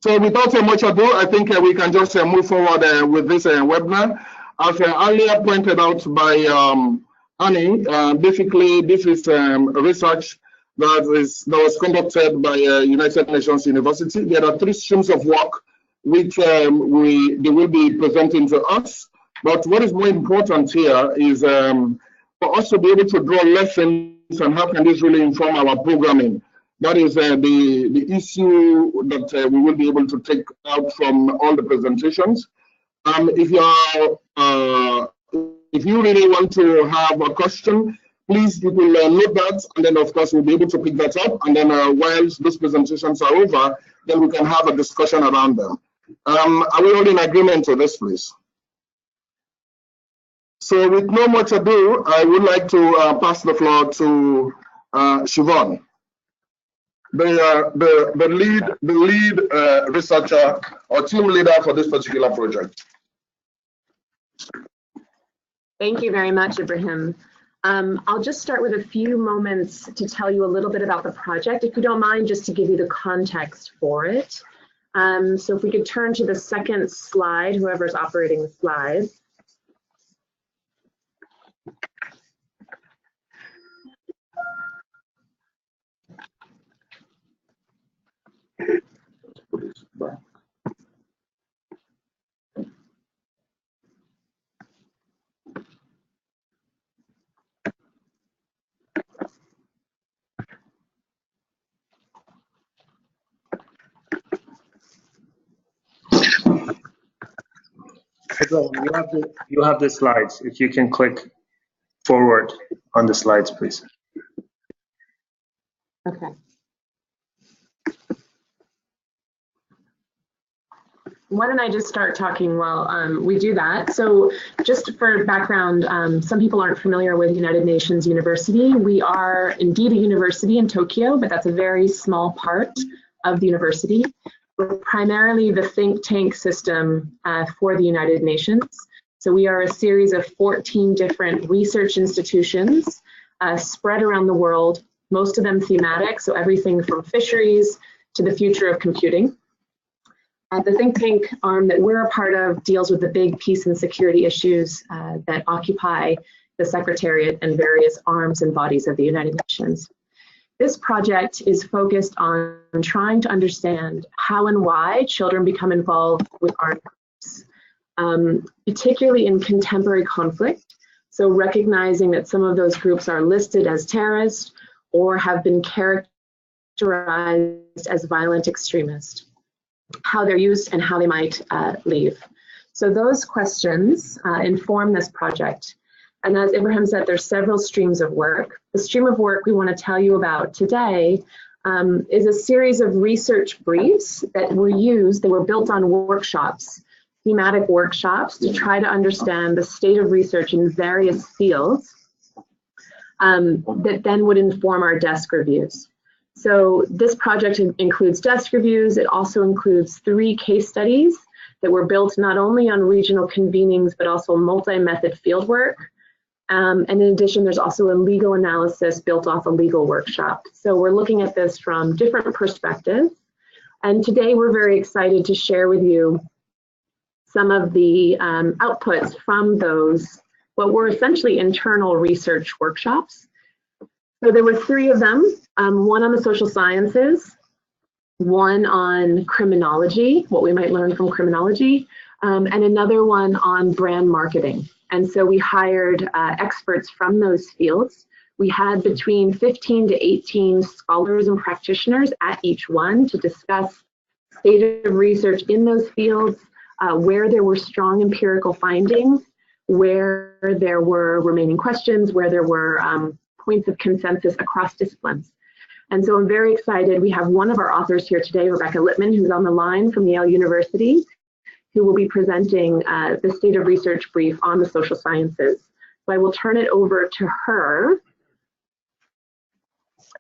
So without much ado, I think we can just move forward with this webinar. As earlier pointed out by Annie, basically this is research that was conducted by United Nations University. There are 3 streams of work which they will be presenting to us. But what is more important here is for us to be able to draw lessons and how can this really inform our programming. That is the issue that we will be able to take out from all the presentations. If you really want to have a question, please you will note that, and then of course we'll be able to pick that up. And then whilst those presentations are over, then we can have a discussion around them. Are we all in agreement to this, please? So with no much ado, I would like to pass the floor to Siobhan, the lead researcher or team leader for this particular project. Thank you very much, Ibrahim. I'll just start with a few moments to tell you a little bit about the project, if you don't mind, just to give you the context for it. So if we could turn to the second slide, whoever's operating the slide. You have the slides. If you can click forward on the slides, please. Okay. Why don't I just start talking while we do that? So just for background, some people aren't familiar with United Nations University. We are indeed a university in Tokyo, but that's a very small part of the university. We're primarily the think tank system for the United Nations. So we are a series of 14 different research institutions spread around the world, most of them thematic, so everything from fisheries to the future of computing. The think tank arm that we're a part of deals with the big peace and security issues that occupy the Secretariat and various arms and bodies of the United Nations. This project is focused on trying to understand how and why children become involved with armed groups, particularly in contemporary conflict. So recognizing that some of those groups are listed as terrorist or have been characterized as violent extremist, how they're used and how they might leave. So those questions inform this project. And as Ibrahim said, there's several streams of work. The stream of work we want to tell you about today is a series of research briefs that were built on workshops, thematic workshops, to try to understand the state of research in various fields that then would inform our desk reviews. So this project includes desk reviews. It also includes 3 case studies that were built not only on regional convenings, but also multi-method fieldwork. And in addition, there's also a legal analysis built off a legal workshop. So we're looking at this from different perspectives. And today we're very excited to share with you some of the outputs from those, what were essentially internal research workshops. So there were 3 of them, one on the social sciences, one on criminology, what we might learn from criminology, and another one on brand marketing. And so we hired experts from those fields. We had between 15 to 18 scholars and practitioners at each one to discuss state of research in those fields, where there were strong empirical findings, where there were remaining questions, where there were points of consensus across disciplines. And so I'm very excited. We have one of our authors here today, Rebecca Lippman, who's on the line from Yale University, who will be presenting the state of research brief on the social sciences. So I will turn it over to her,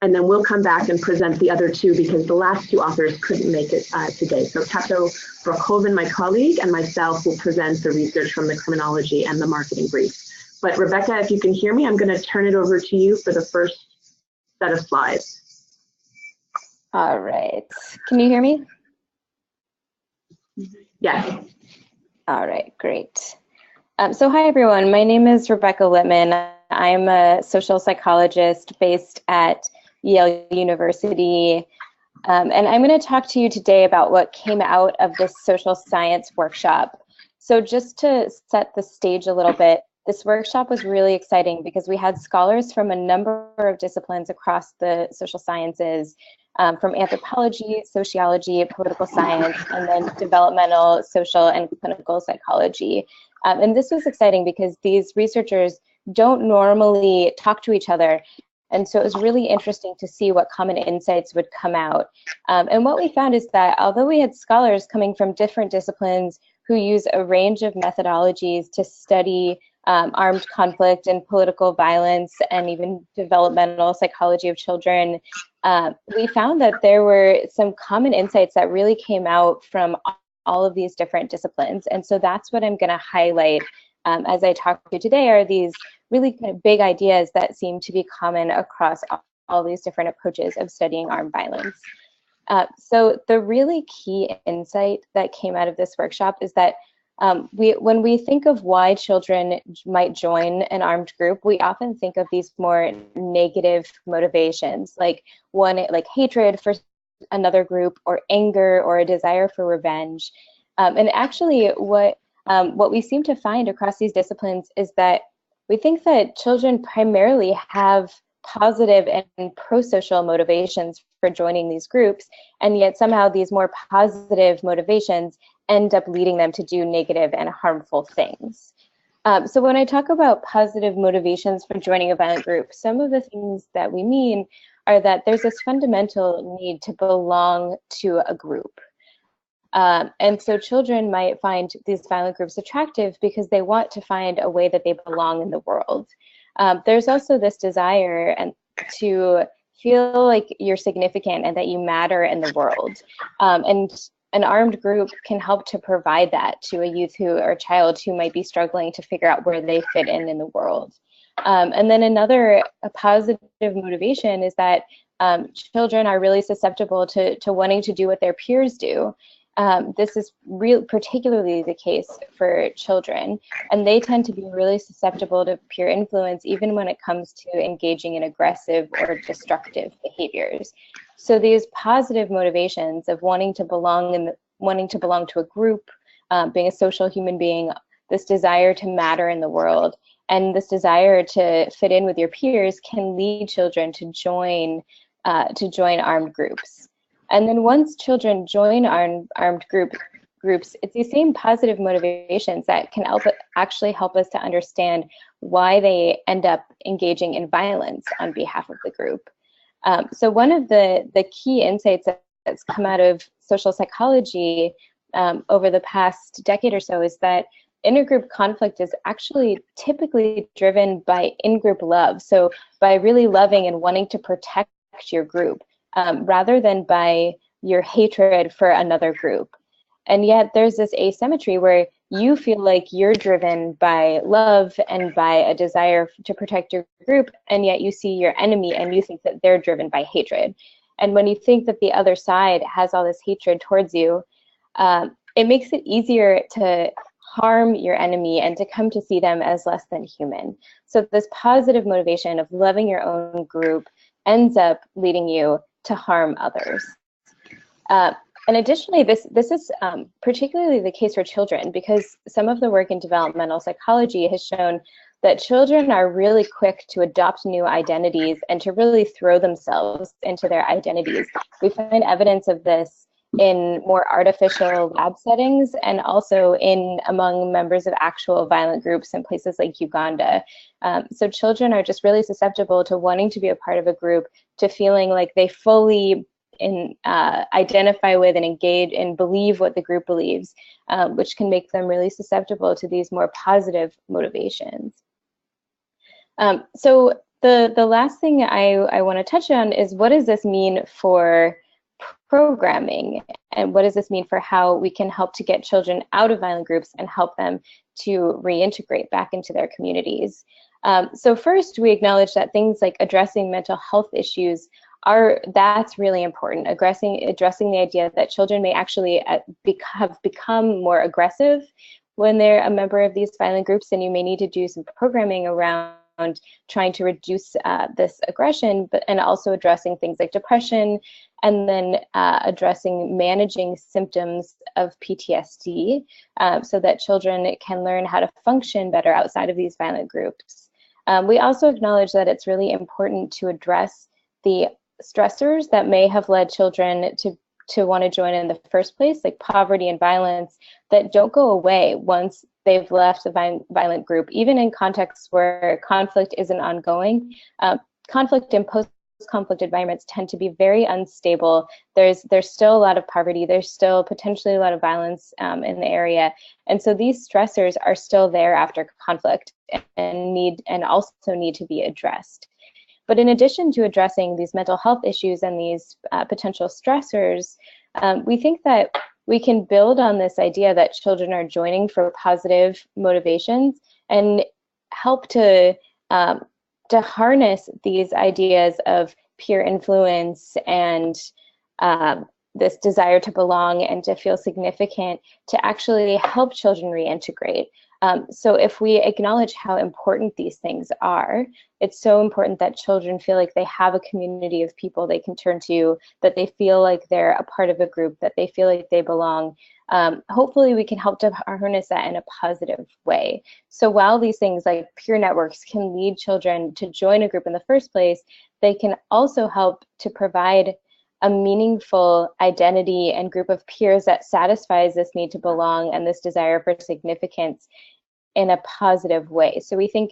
and then we'll come back and present the other 2 because the last 2 authors couldn't make it today. So Tato Brokoven, my colleague, and myself will present the research from the criminology and the marketing brief. But Rebecca, if you can hear me, I'm going to turn it over to you for the first set of slides. All right. Can you hear me? Yeah. All right, great. So hi everyone, my name is Rebecca Littman. I'm a social psychologist based at Yale University. And I'm going to talk to you today about what came out of this social science workshop. So just to set the stage a little bit, this workshop was really exciting because we had scholars from a number of disciplines across the social sciences, from anthropology, sociology, political science, and then developmental, social, and clinical psychology. And this was exciting because these researchers don't normally talk to each other. And so it was really interesting to see what common insights would come out. And what we found is that although we had scholars coming from different disciplines who use a range of methodologies to study armed conflict and political violence and even developmental psychology of children, we found that there were some common insights that really came out from all of these different disciplines. And so that's what I'm going to highlight as I talk to you today, are these really kind of big ideas that seem to be common across all these different approaches of studying armed violence. So the really key insight that came out of this workshop is that when we think of why children might join an armed group, we often think of these more negative motivations, like hatred for another group, or anger, or a desire for revenge. And actually, what we seem to find across these disciplines is that we think that children primarily have positive and pro-social motivations for joining these groups, and yet somehow these more positive motivations end up leading them to do negative and harmful things. So when I talk about positive motivations for joining a violent group, some of the things that we mean are that there's this fundamental need to belong to a group. And so children might find these violent groups attractive because they want to find a way that they belong in the world. There's also this desire to feel like you're significant and that you matter in the world. And an armed group can help to provide that to a youth or a child who might be struggling to figure out where they fit in the world. And then a positive motivation is that children are really susceptible to wanting to do what their peers do. This is particularly the case for children, and they tend to be really susceptible to peer influence even when it comes to engaging in aggressive or destructive behaviors. So these positive motivations of wanting to belong to a group, being a social human being, this desire to matter in the world, and this desire to fit in with your peers can lead children to join armed groups. And then once children join armed groups, it's these same positive motivations that can actually help us to understand why they end up engaging in violence on behalf of the group. So one of the key insights that's come out of social psychology over the past decade or so is that intergroup conflict is actually typically driven by in-group love. So by really loving and wanting to protect your group, rather than by your hatred for another group. And yet there's this asymmetry where you feel like you're driven by love and by a desire to protect your group, and yet you see your enemy and you think that they're driven by hatred. And when you think that the other side has all this hatred towards you, it makes it easier to harm your enemy and to come to see them as less than human. So this positive motivation of loving your own group ends up leading you to harm others. And additionally, this is particularly the case for children, because some of the work in developmental psychology has shown that children are really quick to adopt new identities and to really throw themselves into their identities. We find evidence of this in more artificial lab settings and also among members of actual violent groups in places like Uganda. So children are just really susceptible to wanting to be a part of a group, to feeling like they fully identify with and engage and believe what the group believes, which can make them really susceptible to these more positive motivations. So the last thing I want to touch on is, what does this mean for programming, and what does this mean for how we can help to get children out of violent groups and help them to reintegrate back into their communities? So first, we acknowledge that things like addressing mental health issues that's really important. Addressing the idea that children may actually have become more aggressive when they're a member of these violent groups, and you may need to do some programming around trying to reduce this aggression, and also addressing things like depression, and then addressing managing symptoms of PTSD so that children can learn how to function better outside of these violent groups. We also acknowledge that it's really important to address the stressors that may have led children to want to join in the first place, like poverty and violence, that don't go away once they've left the violent group, even in contexts where conflict isn't ongoing. Conflict in post-conflict environments tend to be very unstable. There's still a lot of poverty. There's still potentially a lot of violence in the area. And so these stressors are still there after conflict and also need to be addressed. But in addition to addressing these mental health issues and these potential stressors, we think that we can build on this idea that children are joining for positive motivations and help to harness these ideas of peer influence and this desire to belong and to feel significant to actually help children reintegrate. So if we acknowledge how important these things are, it's so important that children feel like they have a community of people they can turn to, that they feel like they're a part of a group, that they feel like they belong. Hopefully we can help to harness that in a positive way. So while these things like peer networks can lead children to join a group in the first place, they can also help to provide a meaningful identity and group of peers that satisfies this need to belong and this desire for significance in a positive way. So we think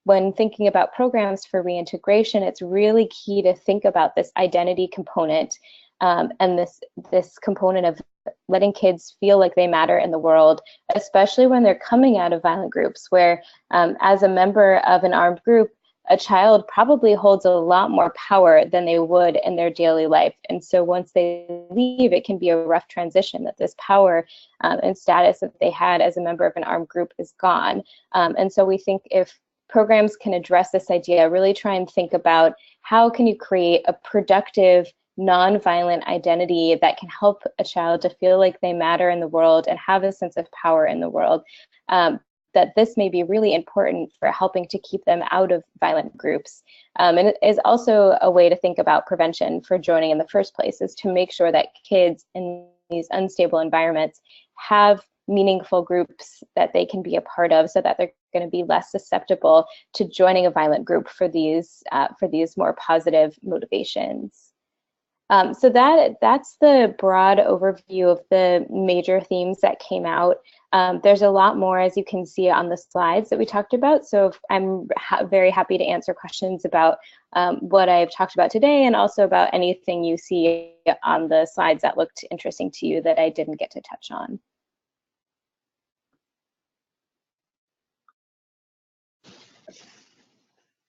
when thinking about programs for reintegration, it's really key to think about this identity component and this component of letting kids feel like they matter in the world, especially when they're coming out of violent groups, where as a member of an armed group, a child probably holds a lot more power than they would in their daily life. And so once they leave, it can be a rough transition, that this power and status that they had as a member of an armed group is gone. And so we think if programs can address this idea, really try and think about how can you create a productive, non-violent identity that can help a child to feel like they matter in the world and have a sense of power in the world. That this may be really important for helping to keep them out of violent groups. And it is also a way to think about prevention for joining in the first place, is to make sure that kids in these unstable environments have meaningful groups that they can be a part of, so that they're going to be less susceptible to joining a violent group for these more positive motivations. So that's the broad overview of the major themes that came out. There's a lot more, as you can see on the slides that we talked about. So I'm very happy to answer questions about what I've talked about today, and also about anything you see on the slides that looked interesting to you that I didn't get to touch on.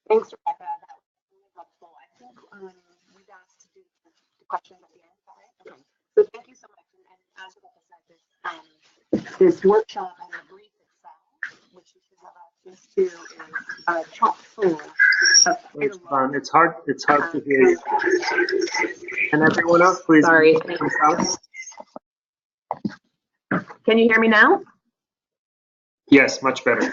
Thanks, Rebecca. That was really helpful. I think we've asked to do the questions at the end. Okay. So thank you so much. And as Rebecca said, this workshop and the brief itself, which you should have access to, is chock full of It's hard to hear you. Can everyone else please? Sorry. Can you hear me now? Yes, much better.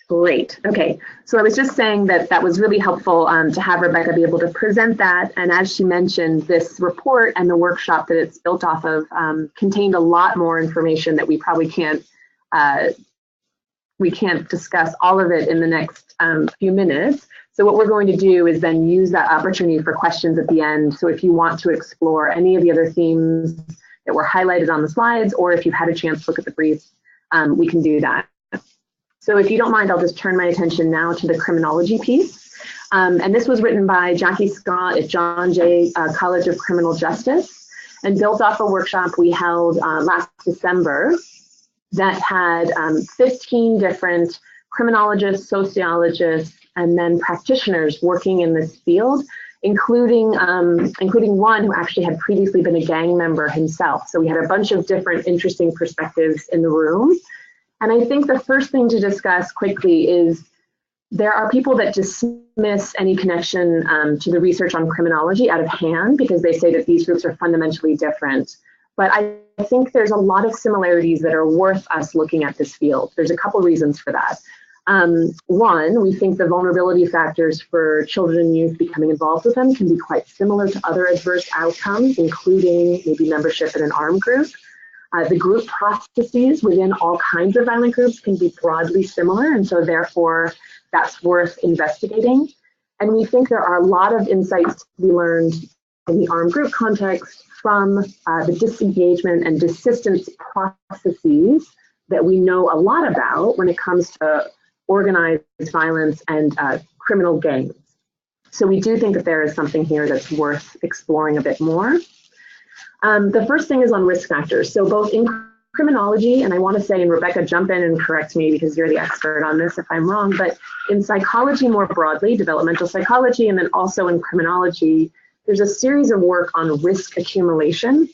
Great. Okay. So I was just saying that that was really helpful to have Rebecca be able to present that. And as she mentioned, this report and the workshop that it's built off of contained a lot more information that we probably can't discuss all of it in the next few minutes. So what we're going to do is then use that opportunity for questions at the end. So if you want to explore any of the other themes that were highlighted on the slides, or if you've had a chance to look at the brief, we can do that. So if you don't mind, I'll just turn my attention now to the criminology piece. And this was written by Jackie Scott at John Jay College of Criminal Justice, and built off a workshop we held last December that had 15 different criminologists, sociologists, and then practitioners working in this field, including one who actually had previously been a gang member himself. So we had a bunch of different interesting perspectives in the room. And I think the first thing to discuss quickly is There are people that dismiss any connection to the research on criminology out of hand because they say that these groups are fundamentally different. But I think there's a lot of similarities that are worth us looking at this field. There's a couple reasons for that. One, we think the vulnerability factors for children and youth becoming involved with them can be quite similar to other adverse outcomes, including maybe membership in an armed group. The group processes within all kinds of violent groups can be broadly similar, and so therefore that's worth investigating. And we think there are a lot of insights to be learned in the armed group context from the disengagement and desistance processes that we know a lot about when it comes to organized violence and criminal gangs. So we do think that there is something here that's worth exploring a bit more. The first thing is on risk factors. So both in criminology, and I want to say, and Rebecca, jump in and correct me because you're the expert on this if I'm wrong, but in psychology more broadly, developmental psychology, and then also in criminology, there's a series of work on risk accumulation.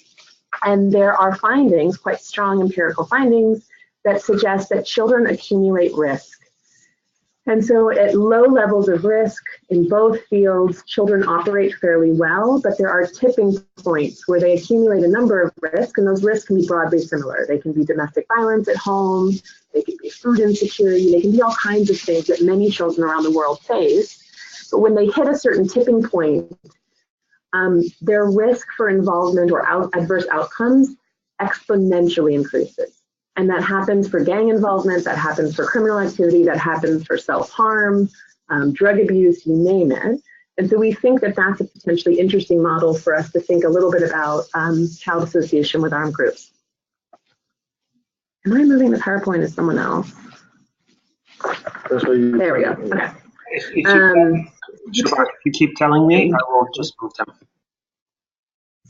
And there are findings, quite strong empirical findings, that suggest that children accumulate risk. And so at low levels of risk in both fields, children operate fairly well, but there are tipping points where they accumulate a number of risks, and those risks can be broadly similar. They can be domestic violence at home, they can be food insecurity, they can be all kinds of things that many children around the world face. But when they hit a certain tipping point, their risk for involvement or adverse outcomes exponentially increases. And that happens for gang involvement, that happens for criminal activity, that happens for self-harm, drug abuse, you name it. And so we think that that's a potentially interesting model for us to think a little bit about child association with armed groups. Am I moving the PowerPoint as someone else? There we go. Okay. If you keep telling me, I will just move them.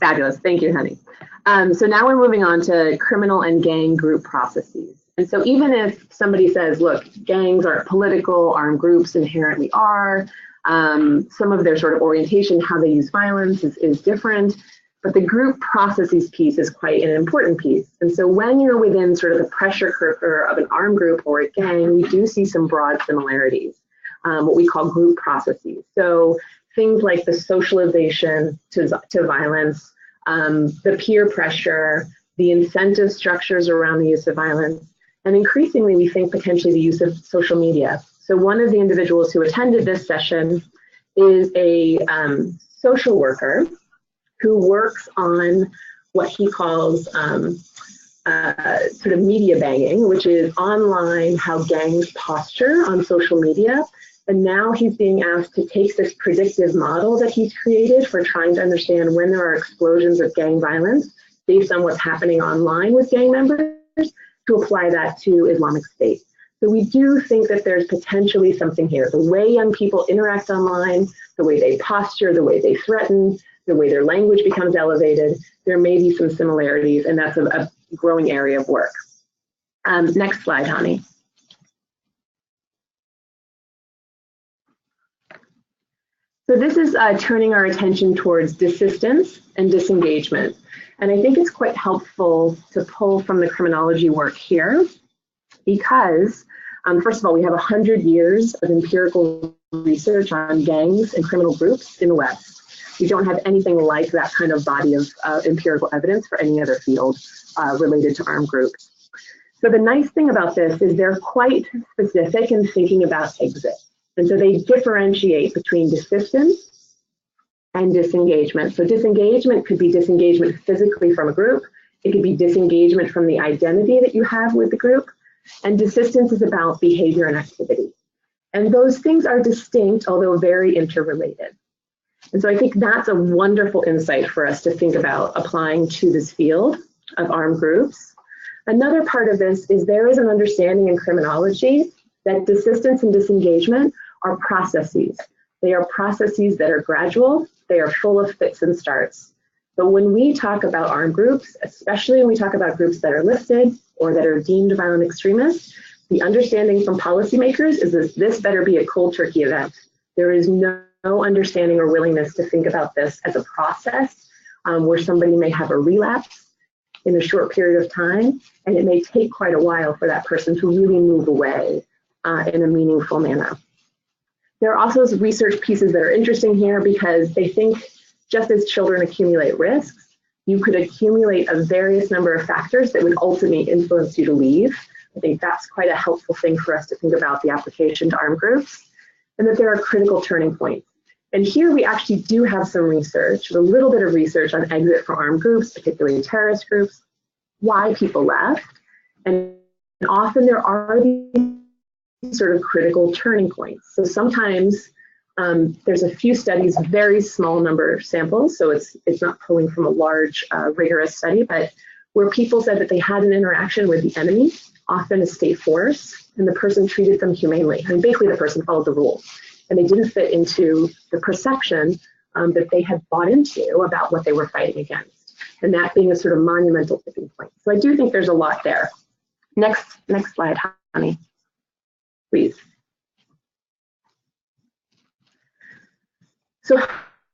Fabulous. Thank you, honey. So now we're moving on to criminal and gang group processes. And so even if somebody says, look, gangs aren't political, armed groups inherently are, some of their sort of orientation, how they use violence is different, but the group processes piece is quite an important piece. And so when you're within sort of the pressure cooker of an armed group or a gang, we do see some broad similarities, what we call group processes. So things like the socialization to violence, the peer pressure, the incentive structures around the use of violence, and increasingly we think potentially the use of social media. So one of the individuals who attended this session is a social worker who works on what he calls sort of media banging, which is online how gangs posture on social media. And now he's being asked to take this predictive model that he's created for trying to understand when there are explosions of gang violence based on what's happening online with gang members to apply that to Islamic State. So we do think that there's potentially something here. The way young people interact online, the way they posture, the way they threaten, the way their language becomes elevated, there may be some similarities, and that's a growing area of work. Next slide, Hani. So this is turning our attention towards desistance and disengagement. And I think it's quite helpful to pull from the criminology work here because, first of all, we have 100 years of empirical research on gangs and criminal groups in the West. We don't have anything like that kind of body of empirical evidence for any other field related to armed groups. So the nice thing about this is they're quite specific in thinking about exit. And so they differentiate between desistance and disengagement. So disengagement could be disengagement physically from a group. It could be disengagement from the identity that you have with the group. And desistance is about behavior and activity. And those things are distinct, although very interrelated. And so I think that's a wonderful insight for us to think about applying to this field of armed groups. Another part of this is there is an understanding in criminology that desistance and disengagement are processes. They are processes that are gradual. They are full of fits and starts. But when we talk about armed groups, especially when we talk about groups that are listed or that are deemed violent extremists, the understanding from policymakers is that this better be a cold turkey event. There is no understanding or willingness to think about this as a process where somebody may have a relapse in a short period of time, and it may take quite a while for that person to really move away in a meaningful manner. There are also some research pieces that are interesting here because they think just as children accumulate risks, you could accumulate a various number of factors that would ultimately influence you to leave. I think that's quite a helpful thing for us to think about the application to armed groups, and that there are critical turning points. And here we actually do have some research, a little bit of research on exit from armed groups, particularly terrorist groups, why people left. And often there are these sort of critical turning points. So sometimes there's a few studies, very small number of samples, so it's not pulling from a large, rigorous study, but where people said that they had an interaction with the enemy, often a state force, and the person treated them humanely. I mean, basically the person followed the rules, and they didn't fit into the perception that they had bought into about what they were fighting against, and that being a sort of monumental tipping point. So I do think there's a lot there. Next slide, honey, please. So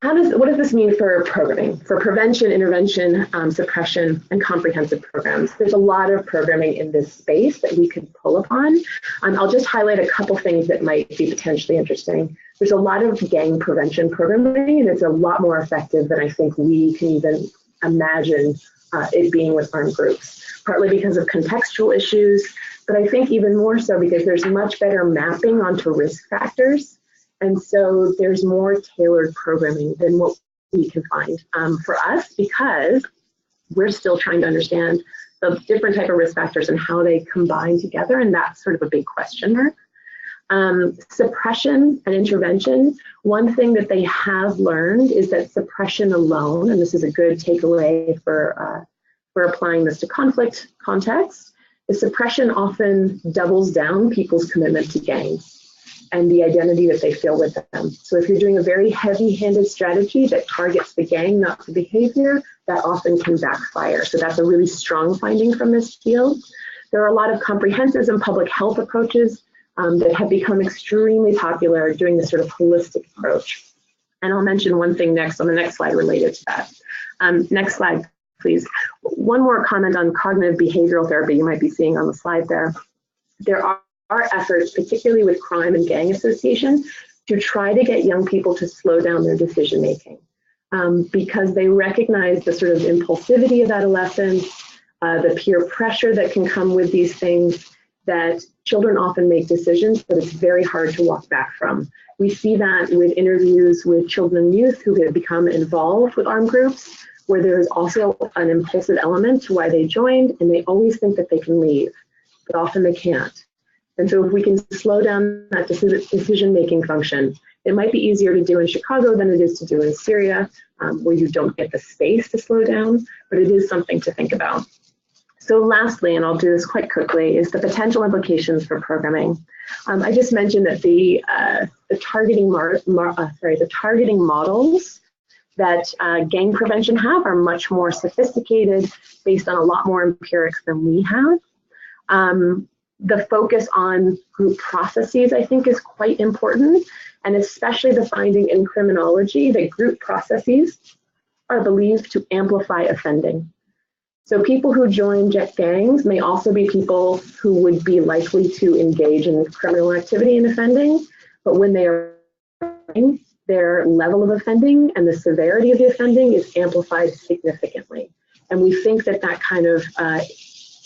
what does this mean for programming, for prevention, intervention, suppression, and comprehensive programs? There's a lot of programming in this space that we could pull upon. I'll just highlight a couple things that might be potentially interesting. There's a lot of gang prevention programming, and it's a lot more effective than I think we can even imagine it being with armed groups, partly because of contextual issues, but I think even more so because there's much better mapping onto risk factors. And so there's more tailored programming than what we can find for us, because we're still trying to understand the different type of risk factors and how they combine together, and that's sort of a big question mark. Suppression and intervention, one thing that they have learned is that suppression alone, and this is a good takeaway for applying this to conflict context, is suppression often doubles down people's commitment to gangs and the identity that they feel with them. So if you're doing a very heavy-handed strategy that targets the gang, not the behavior, that often can backfire. So that's a really strong finding from this field. There are a lot of comprehensive and public health approaches that have become extremely popular doing this sort of holistic approach. And I'll mention one thing next on the next slide related to that. Next slide, please. One more comment on cognitive behavioral therapy you might be seeing on the slide there. There are efforts, particularly with crime and gang association, to try to get young people to slow down their decision making because they recognize the sort of impulsivity of adolescence, the peer pressure that can come with these things, that children often make decisions that it's very hard to walk back from. We see that with interviews with children and youth who have become involved with armed groups, where there is also an impulsive element to why they joined, and they always think that they can leave, but often they can't. And so if we can slow down that decision-making function, it might be easier to do in Chicago than it is to do in Syria, where you don't get the space to slow down, but it is something to think about. So lastly, and I'll do this quite quickly, is the potential implications for programming. I just mentioned that the targeting models that gang prevention have are much more sophisticated, based on a lot more empirics than we have. The focus on group processes, I think, is quite important, and especially the finding in criminology that group processes are believed to amplify offending. So people who join gangs may also be people who would be likely to engage in criminal activity and offending, but when they are their level of offending and the severity of the offending is amplified significantly. And we think that that kind of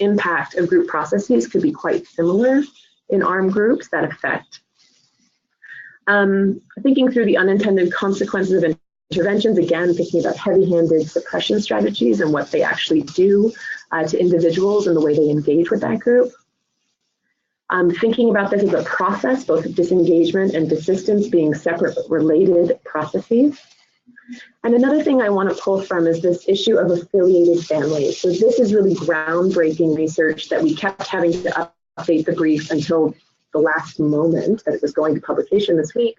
impact of group processes could be quite similar in armed groups, that effect. Thinking through the unintended consequences of interventions, again, thinking about heavy-handed suppression strategies and what they actually do to individuals and the way they engage with that group. Thinking about this as a process, both disengagement and desistance being separate but related processes. And another thing I want to pull from is this issue of affiliated families. So this is really groundbreaking research that we kept having to update the brief until the last moment that it was going to publication this week,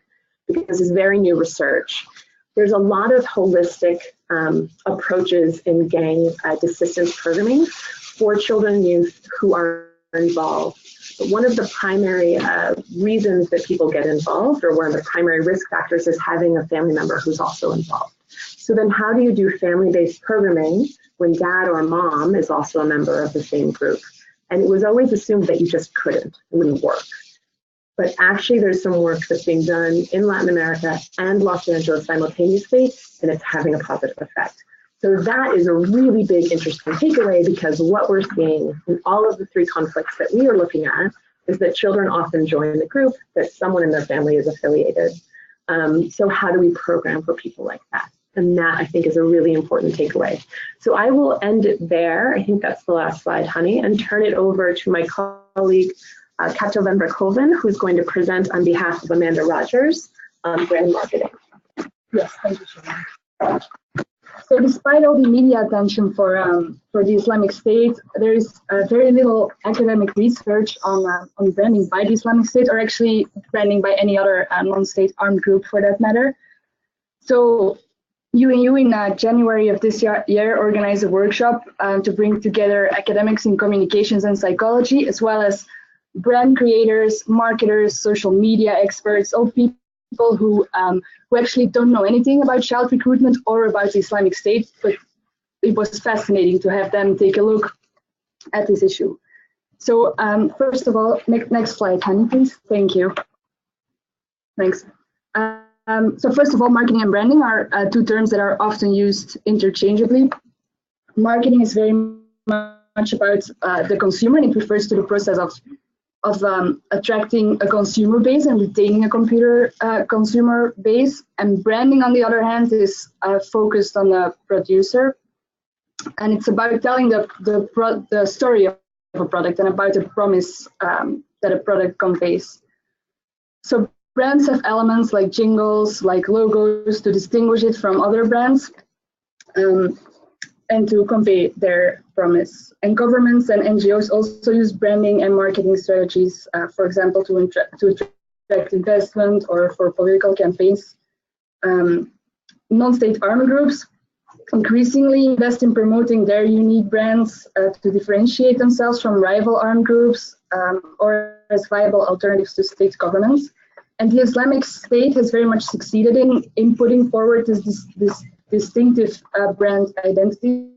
because it's very new research. There's a lot of holistic approaches in gang desistance programming for children and youth who are involved. But one of the primary reasons that people get involved, or one of the primary risk factors, is having a family member who's also involved. So then how do you do family-based programming when dad or mom is also a member of the same group? And it was always assumed that you just couldn't, it wouldn't work. but actually there's some work that's being done in Latin America and Los Angeles simultaneously, and it's having a positive effect. So that is a really big, interesting takeaway, because what we're seeing in all of the 3 conflicts that we are looking at is that children often join the group, that someone in their family is affiliated. So how do we program for people like that? And that, I think, is a really important takeaway. So I will end it there. I think that's the last slide, Honey, and turn it over to my colleague, Kato Van Verkoven, who's going to present on behalf of Amanda Rogers on brand marketing. Yes, thank you, Shana. So despite all the media attention for the Islamic State, there is very little academic research on branding by the Islamic State, or actually branding by any other non-state armed group for that matter. So UNU in January of this year organized a workshop to bring together academics in communications and psychology, as well as brand creators, marketers, social media experts, all people who actually don't know anything about child recruitment or about the Islamic State, but it was fascinating to have them take a look at this issue. So first of all, next slide, Honey, please. Thank you. Thanks. So first of all, marketing and branding are 2 terms that are often used interchangeably. Marketing is very much about the consumer, and it refers to the process of attracting a consumer base and retaining a consumer base. And branding, on the other hand, is focused on the producer, and it's about telling the story of a product and about the promise that a product conveys. So brands have elements like jingles, like logos, to distinguish it from other brands and to convey their promise. And governments and NGOs also use branding and marketing strategies, for example, to attract investment or for political campaigns. Non-state armed groups increasingly invest in promoting their unique brands to differentiate themselves from rival armed groups or as viable alternatives to state governments. And the Islamic State has very much succeeded in putting forward this distinctive brand identity.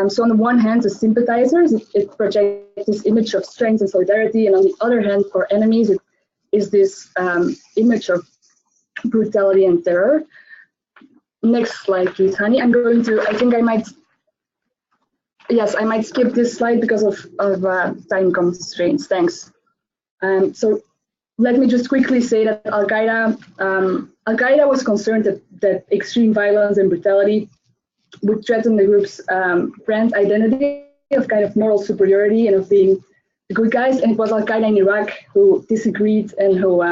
So on the one hand, as sympathizers, it projects this image of strength and solidarity, and on the other hand, for enemies, it is this image of brutality and terror. Next slide, please, Honey. I'm going to, I think I might skip this slide because of time constraints. Thanks. So let me just quickly say that Al-Qaeda was concerned that extreme violence and brutality would threaten the group's brand identity of kind of moral superiority and of being the good guys. And it was Al-Qaeda in Iraq who disagreed and who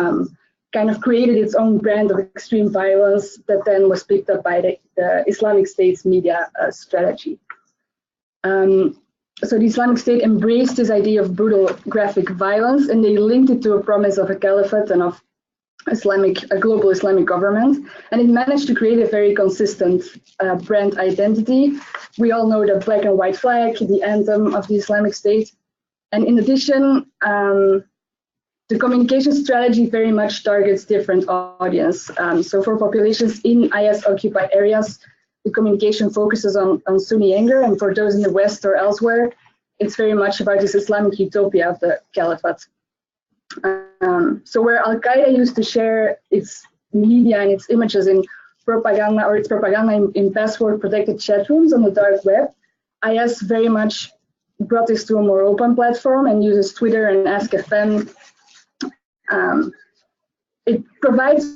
kind of created its own brand of extreme violence that then was picked up by the Islamic State's media strategy. So the Islamic State embraced this idea of brutal graphic violence, and they linked it to a promise of a caliphate and of a global Islamic government, and it managed to create a very consistent brand identity. We all know the black and white flag, the anthem of the Islamic State, and in addition, the communication strategy very much targets different audience. So for populations in IS-occupied areas, the communication focuses on Sunni anger, and for those in the West or elsewhere, it's very much about this Islamic utopia of the caliphate. So where Al-Qaeda used to share its media and its images in propaganda, or its propaganda in password-protected chat rooms on the dark web, IS very much brought this to a more open platform and uses Twitter and Ask-FM. It provides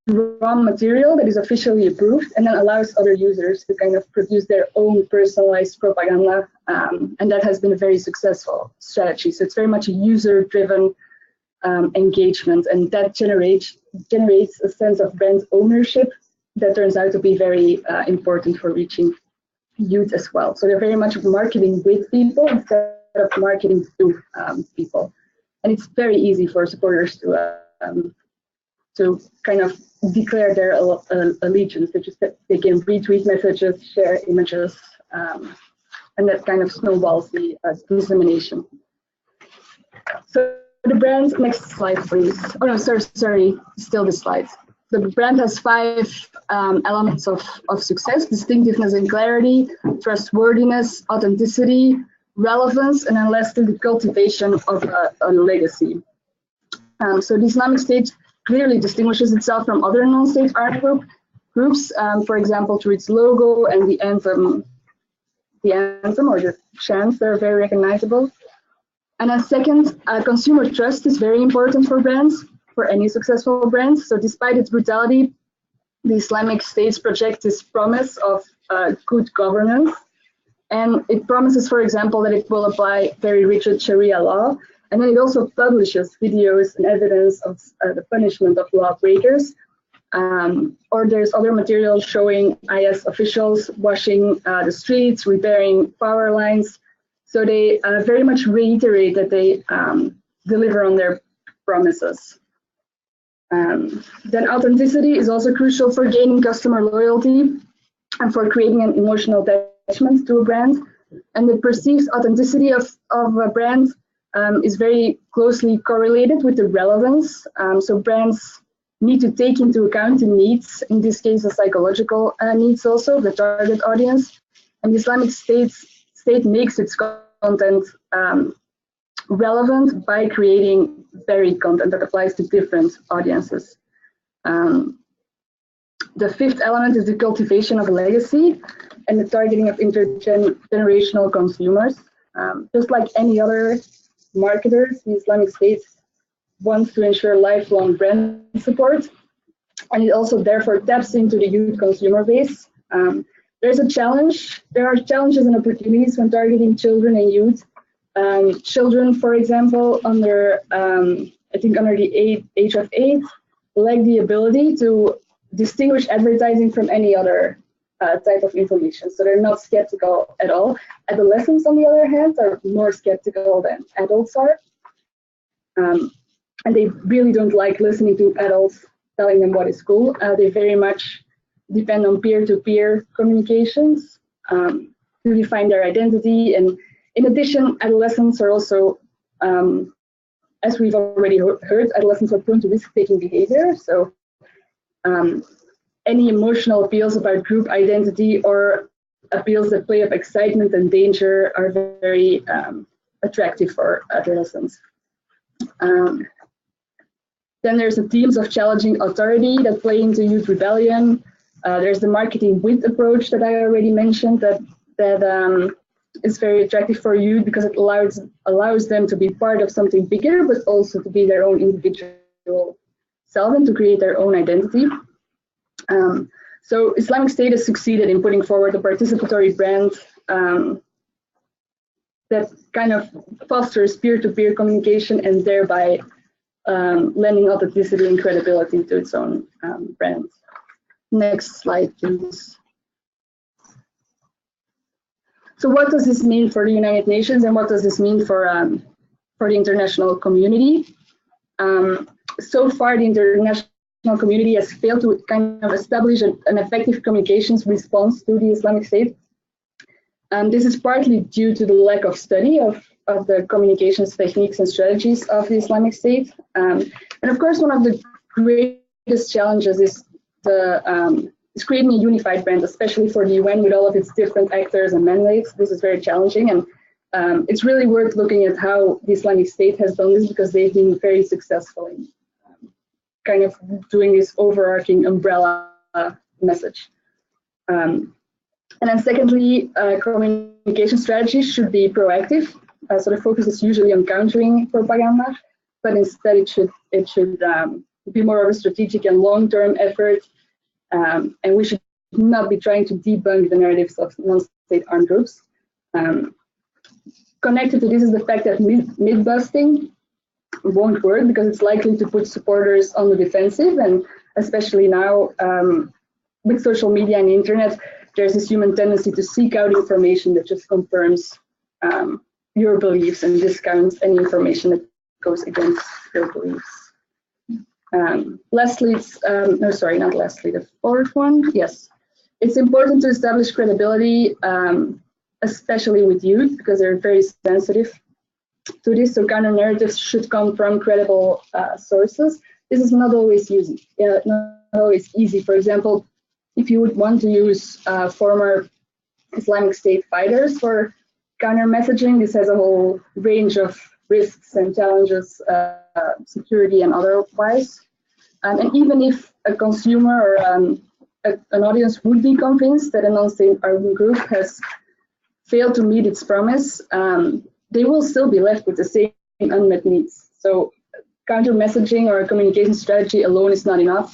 raw material that is officially approved and then allows other users to kind of produce their own personalized propaganda, and that has been a very successful strategy. So it's very much a user-driven engagement, and that generates a sense of brand ownership that turns out to be very important for reaching youth as well. So they're very much marketing with people instead of marketing to people, and it's very easy for supporters to kind of declare their allegiance. They can retweet messages, share images, and that kind of snowballs the dissemination. So the brand, next slide, please. Oh no, sorry, still the slides. The brand has 5 elements of success: distinctiveness and clarity, trustworthiness, authenticity, relevance, and then lastly, the cultivation of a legacy. So the Islamic State clearly distinguishes itself from other non-state armed groups, for example, through its logo and the anthem or the chants. They're very recognizable. And as second, consumer trust is very important for brands, for any successful brands. So despite its brutality, the Islamic State projects this promise of good governance. And it promises, for example, that it will apply very rigid Sharia law. And then it also publishes videos and evidence of the punishment of lawbreakers. Or there's other materials showing IS officials washing the streets, repairing power lines. So they very much reiterate that they deliver on their promises. Then authenticity is also crucial for gaining customer loyalty and for creating an emotional attachment to a brand. And the perceived authenticity of a brand is very closely correlated with the relevance. So brands need to take into account the needs, in this case, the psychological needs also, the target audience. And the Islamic State makes its content relevant by creating varied content that applies to different audiences. The fifth element is the cultivation of a legacy and the targeting of intergenerational consumers. Just like any other marketers, the Islamic State wants to ensure lifelong brand support, and it also therefore taps into the youth consumer base. There are challenges and opportunities when targeting children and youth. Children, for example, under the age of 8, lack the ability to distinguish advertising from any other type of information. So they're not skeptical at all. Adolescents, on the other hand, are more skeptical than adults are. And they really don't like listening to adults telling them what is cool. They very much depend on peer-to-peer communications to define their identity. And in addition, adolescents are also, as we've already heard, adolescents are prone to risk-taking behavior. So any emotional appeals about group identity or appeals that play up excitement and danger are very attractive for adolescents. Then there's the themes of challenging authority that play into youth rebellion. There's the marketing with approach that I already mentioned that is very attractive for youth because it allows them to be part of something bigger, but also to be their own individual self and to create their own identity. So Islamic State has succeeded in putting forward a participatory brand that kind of fosters peer-to-peer communication and thereby lending authenticity and credibility to its own brand. Next slide, please. So what does this mean for the United Nations and what does this mean for the international community? So far, the international community has failed to kind of establish an effective communications response to the Islamic State. This is partly due to the lack of study of the communications techniques and strategies of the Islamic State. And of course, one of the greatest challenges is creating a unified brand, especially for the UN with all of its different actors and mandates. This is very challenging, and it's really worth looking at how the Islamic State has done this because they've been very successful in kind of doing this overarching umbrella message. And then secondly, communication strategies should be proactive. So the focus is usually on countering propaganda, but instead it should be more of a strategic and long-term effort. And we should not be trying to debunk the narratives of non-state armed groups. Connected to this is the fact that myth-busting won't work because it's likely to put supporters on the defensive, and especially now with social media and the internet, there's this human tendency to seek out information that just confirms your beliefs and discounts any information that goes against your beliefs. Lastly, the fourth one, yes. It's important to establish credibility, especially with youth, because they're very sensitive to this. So counter narratives should come from credible sources. This is not always easy. Not always easy. For example, if you would want to use former Islamic State fighters for counter messaging, this has a whole range of risks and challenges, security and otherwise. And even if a consumer or an audience would be convinced that a non-state urban group has failed to meet its promise, they will still be left with the same unmet needs. So counter messaging or a communication strategy alone is not enough.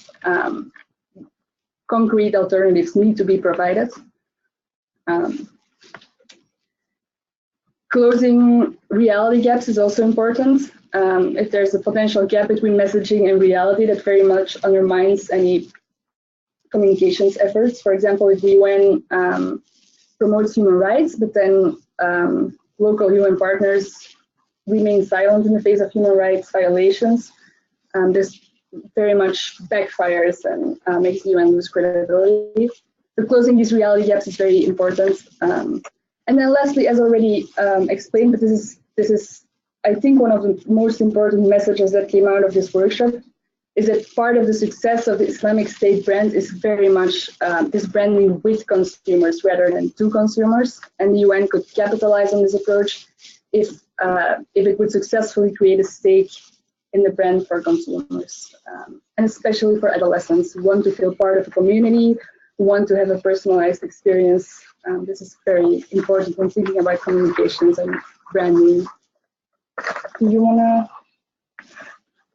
Concrete alternatives need to be provided. Closing reality gaps is also important. If there's a potential gap between messaging and reality, that very much undermines any communications efforts. For example, if the UN promotes human rights, but then local UN partners remain silent in the face of human rights violations, this very much backfires and makes the UN lose credibility. So closing these reality gaps is very important. And then lastly, as already explained, but this is I think one of the most important messages that came out of this workshop is that part of the success of the Islamic State brand is very much this branding with consumers rather than to consumers. And the UN could capitalize on this approach if it would successfully create a stake in the brand for consumers, and especially for adolescents who want to feel part of a community, who want to have a personalized experience. This is very important when thinking about communications and branding. Do you want to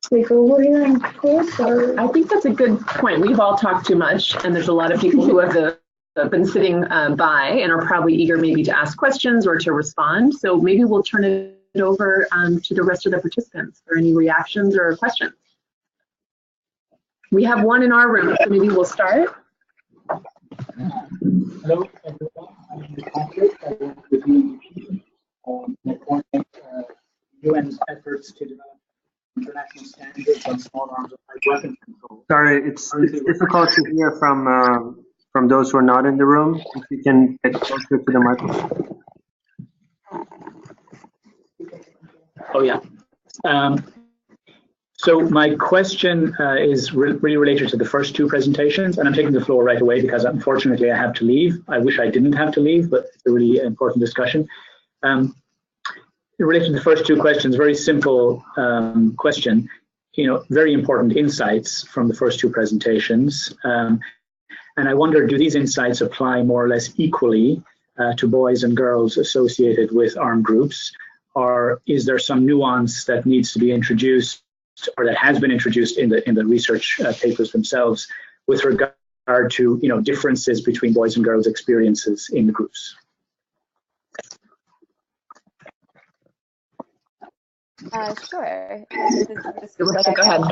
take over here and close? Or? I think that's a good point. We've all talked too much, and there's a lot of people who have been sitting by and are probably eager maybe to ask questions or to respond. So maybe we'll turn it over to the rest of the participants for any reactions or questions. We have one in our room, so maybe we'll start. Hello, everyone. I'm Patrick. I work with UNDP on coordinate UN's efforts to develop international standards on small arms of weapon control. Sorry, it's difficult to hear from those who are not in the room. If you can get closer to the microphone. Oh yeah. So my question is really related to the first two presentations, and I'm taking the floor right away because unfortunately I have to leave. I wish I didn't have to leave, but it's a really important discussion. Related to the first two questions, very simple question, very important insights from the first two presentations. And I wonder, do these insights apply more or less equally to boys and girls associated with armed groups? Or is there some nuance that needs to be introduced or that has been introduced in the research papers themselves with regard to differences between boys and girls experiences in the groups? Sure. Rebecca, go ahead.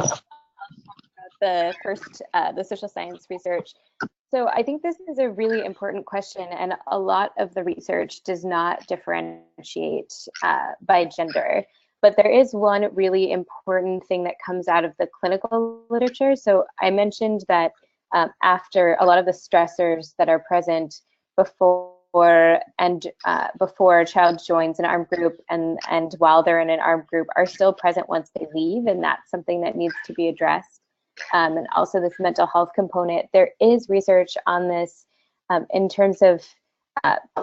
The social science research. So I think this is a really important question, and a lot of the research does not differentiate by gender. But there is one really important thing that comes out of the clinical literature. So I mentioned that after a lot of the stressors that are present before a child joins an armed group and while they're in an armed group are still present once they leave, and that's something that needs to be addressed. And also this mental health component. There is research on this in terms of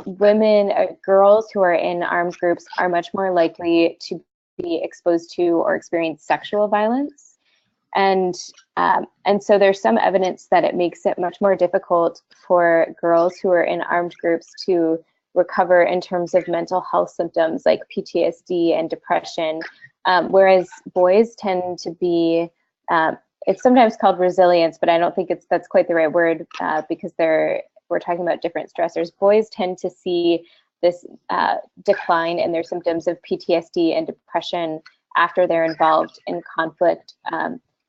women, girls who are in armed groups are much more likely to be exposed to or experience sexual violence. And so there's some evidence that it makes it much more difficult for girls who are in armed groups to recover in terms of mental health symptoms like PTSD and depression, whereas boys tend to be, it's sometimes called resilience, but I don't think that's quite the right word because we're talking about different stressors. Boys tend to see this decline in their symptoms of PTSD and depression after they're involved in conflict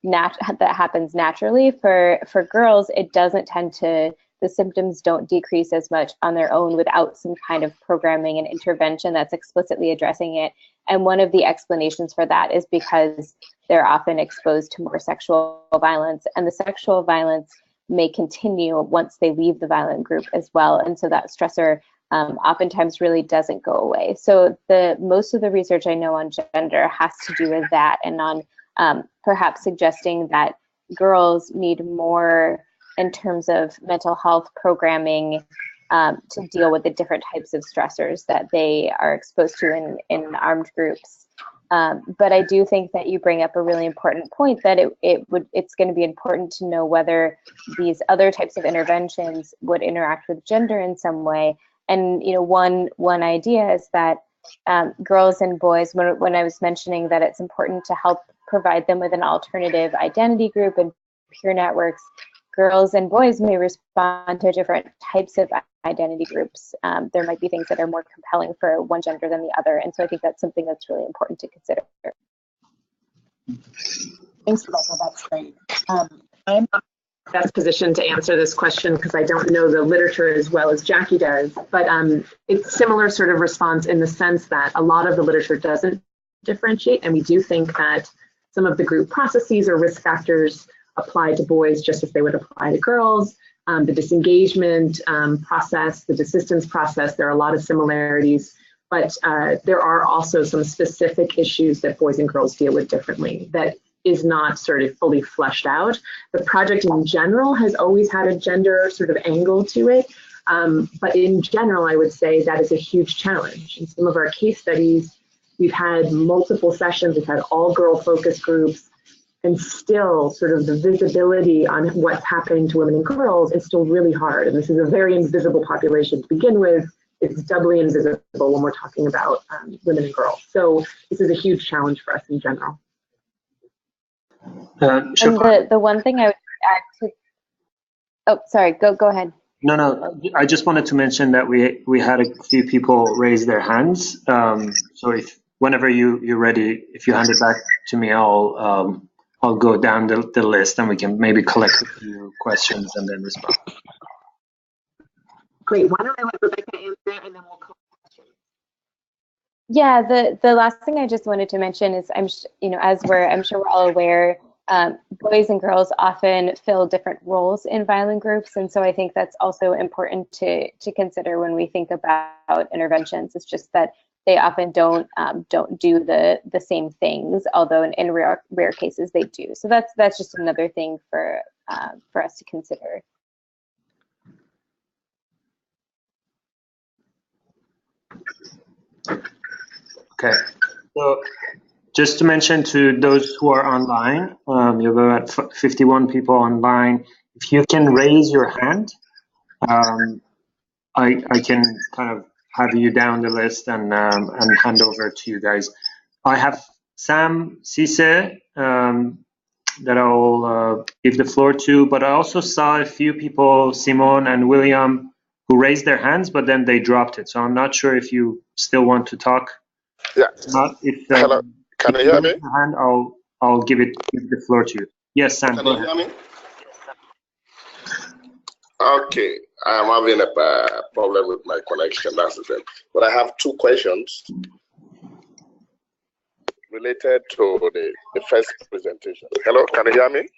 that happens naturally. For girls, it doesn't tend to, the symptoms don't decrease as much on their own without some kind of programming and intervention that's explicitly addressing it. And one of the explanations for that is because they're often exposed to more sexual violence, and the sexual violence may continue once they leave the violent group as well. And so that stressor oftentimes really doesn't go away. So most of the research I know on gender has to do with that, and on perhaps suggesting that girls need more in terms of mental health programming to deal with the different types of stressors that they are exposed to in armed groups. But I do think that you bring up a really important point, that it's going to be important to know whether these other types of interventions would interact with gender in some way. And one idea is that girls and boys, when I was mentioning that it's important to help provide them with an alternative identity group and peer networks, girls and boys may respond to different types of identity groups. There might be things that are more compelling for one gender than the other, and so I think that's something that's really important to consider. Thanks, Rebecca. That's great. I'm not best positioned to answer this question because I don't know the literature as well as Jackie does, but it's similar sort of response in the sense that a lot of the literature doesn't differentiate, and we do think that some of the group processes or risk factors apply to boys just as they would apply to girls. The disengagement process, the desistance process, there are a lot of similarities, but there are also some specific issues that boys and girls deal with differently that is not sort of fully fleshed out. The project in general has always had a gender sort of angle to it, but in general, I would say that is a huge challenge. In some of our case studies, we've had multiple sessions, we've had all girl focus groups, and still sort of the visibility on what's happening to women and girls is still really hard. And this is a very invisible population to begin with. It's doubly invisible when we're talking about women and girls. So this is a huge challenge for us in general. And the one thing I would add to, oh, sorry, go ahead. No, I just wanted to mention that we had a few people raise their hands. So whenever you're ready, if you hand it back to me, I'll go down the list and we can maybe collect a few questions and then respond. Great. Why don't I let Rebecca answer and then we'll call questions. Yeah, the last thing I just wanted to mention is I'm sure we're all aware, boys and girls often fill different roles in violent groups, and so I think that's also important to consider when we think about interventions. It's just that they often don't do the same things, although in rare cases they do. So that's just another thing for us to consider. Okay, so just to mention to those who are online, you have about 51 people online. If you can raise your hand, I can kind of have you down the list and hand over to you guys. I have Sam Cisse that I'll give the floor to, but I also saw a few people, Simone and William, who raised their hands, but then they dropped it. So I'm not sure if you still want to talk. Yeah. Hello. Can you hear me? Hand, I'll give the floor to you. Yes, Sam. Can you hear me? Okay, I'm having a problem with my connection. That's the thing. But I have two questions related to the first presentation. Hello, can you hear me?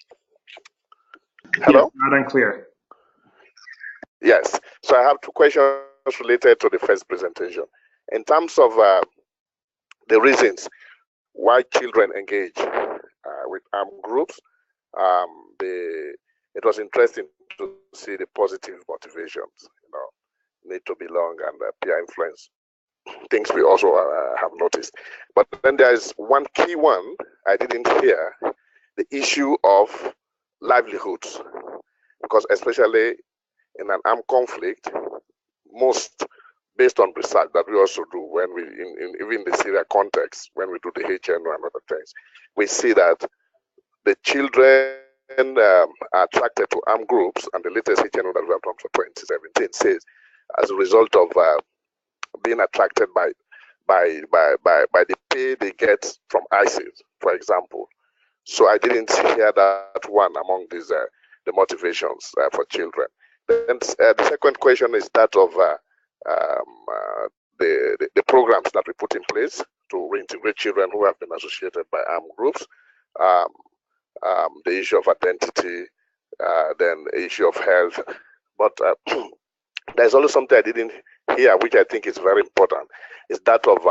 Hello? Yes, loud and clear. Yes. So I have two questions related to the first presentation. In terms of the reasons why children engage with armed groups, it was interesting to see the positive motivations, need to belong and peer influence, things we also have noticed. But then there's one key one I didn't hear, the issue of livelihoods, because especially in an armed conflict, most based on research that we also do when we, even the Syria context, when we do the HNO and other things, we see that the children are attracted to armed groups, and the latest HNO that we have done for 2017 says, as a result of being attracted by the pay they get from ISIS, for example. So I didn't hear that one among these the motivations for children. Then the second question is that of the programs that we put in place to reintegrate children who have been associated by armed groups. The issue of identity, then the issue of health. But there's also something I didn't hear, which I think is very important, is that of